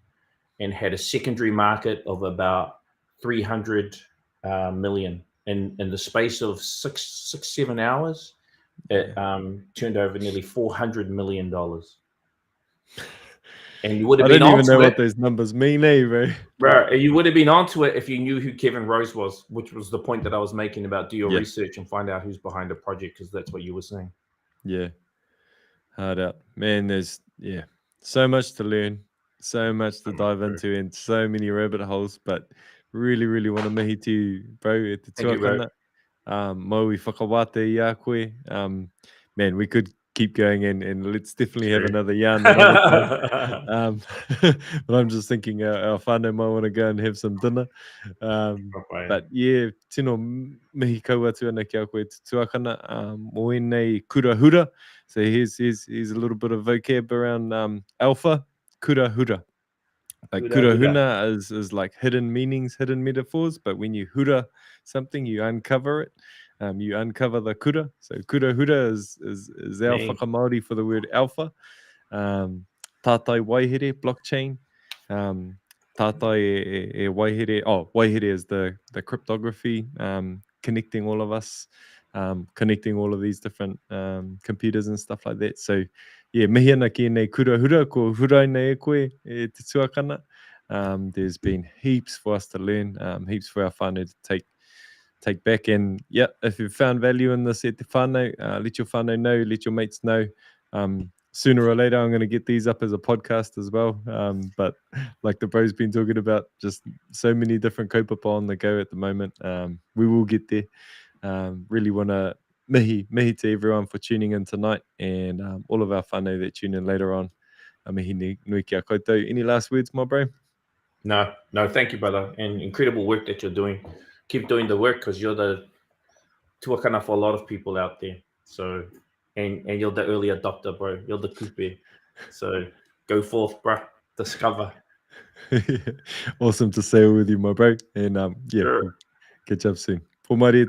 and had a secondary market of about 300 million. In the space of 7 hours, it turned over nearly $400 million. And you would have I been don't even onto know it, what those numbers mean, bro. bro. You would have been onto it if you knew who Kevin Rose was, which was the point that I was making about do your Yeah. research and find out who's behind the project, because that's what you were saying. Yeah. Hard out. Man, there's so much to learn, so much to dive into, and so many rabbit holes, but really, really want to mihi to you, bro, at the Thank you, bro. tuakana. Maui whakawate i a koe. Man, we could keep going and let's definitely have another yarn another time. But I'm just thinking our whānau might want to go and have some dinner. But yeah, tino mihi kaua atu ana ki a koe te tuakana. Moenei kurahura. So here's a little bit of vocab around alpha, kurahura. Like kurahuna is like hidden meanings, hidden metaphors, but when you hura something, you uncover it. You uncover the kura. So kurahura is our whakamaori for the word alpha. Tātai waihere, blockchain. Tātai e waihere. Oh, waihere is the cryptography, connecting all of us, connecting all of these different computers and stuff like that. So yeah, mihi ana ki nei kurahura, ko hurai nei e koe e te tuakana. There's been heaps for us to learn, heaps for our whānau to take back. And yeah, if you've found value in this at te whānau, let your whānau know, let your mates know. Sooner or later, I'm going to get these up as a podcast as well. But like the bro's been talking about, just so many different kaupapa on the go at the moment. We will get there. Really want to mihi to everyone for tuning in tonight, and all of our whānau that tune in later on. Mihi nui ki a koutou. Any last words, my bro? No, thank you, brother. And incredible work that you're doing. Keep doing the work, because you're the tuakana for a lot of people out there. So, and you're the early adopter, bro. You're the kupe. So go forth, bro. Discover. Awesome to sail with you, my bro. And yeah, Sure. we'll catch up soon. Por mai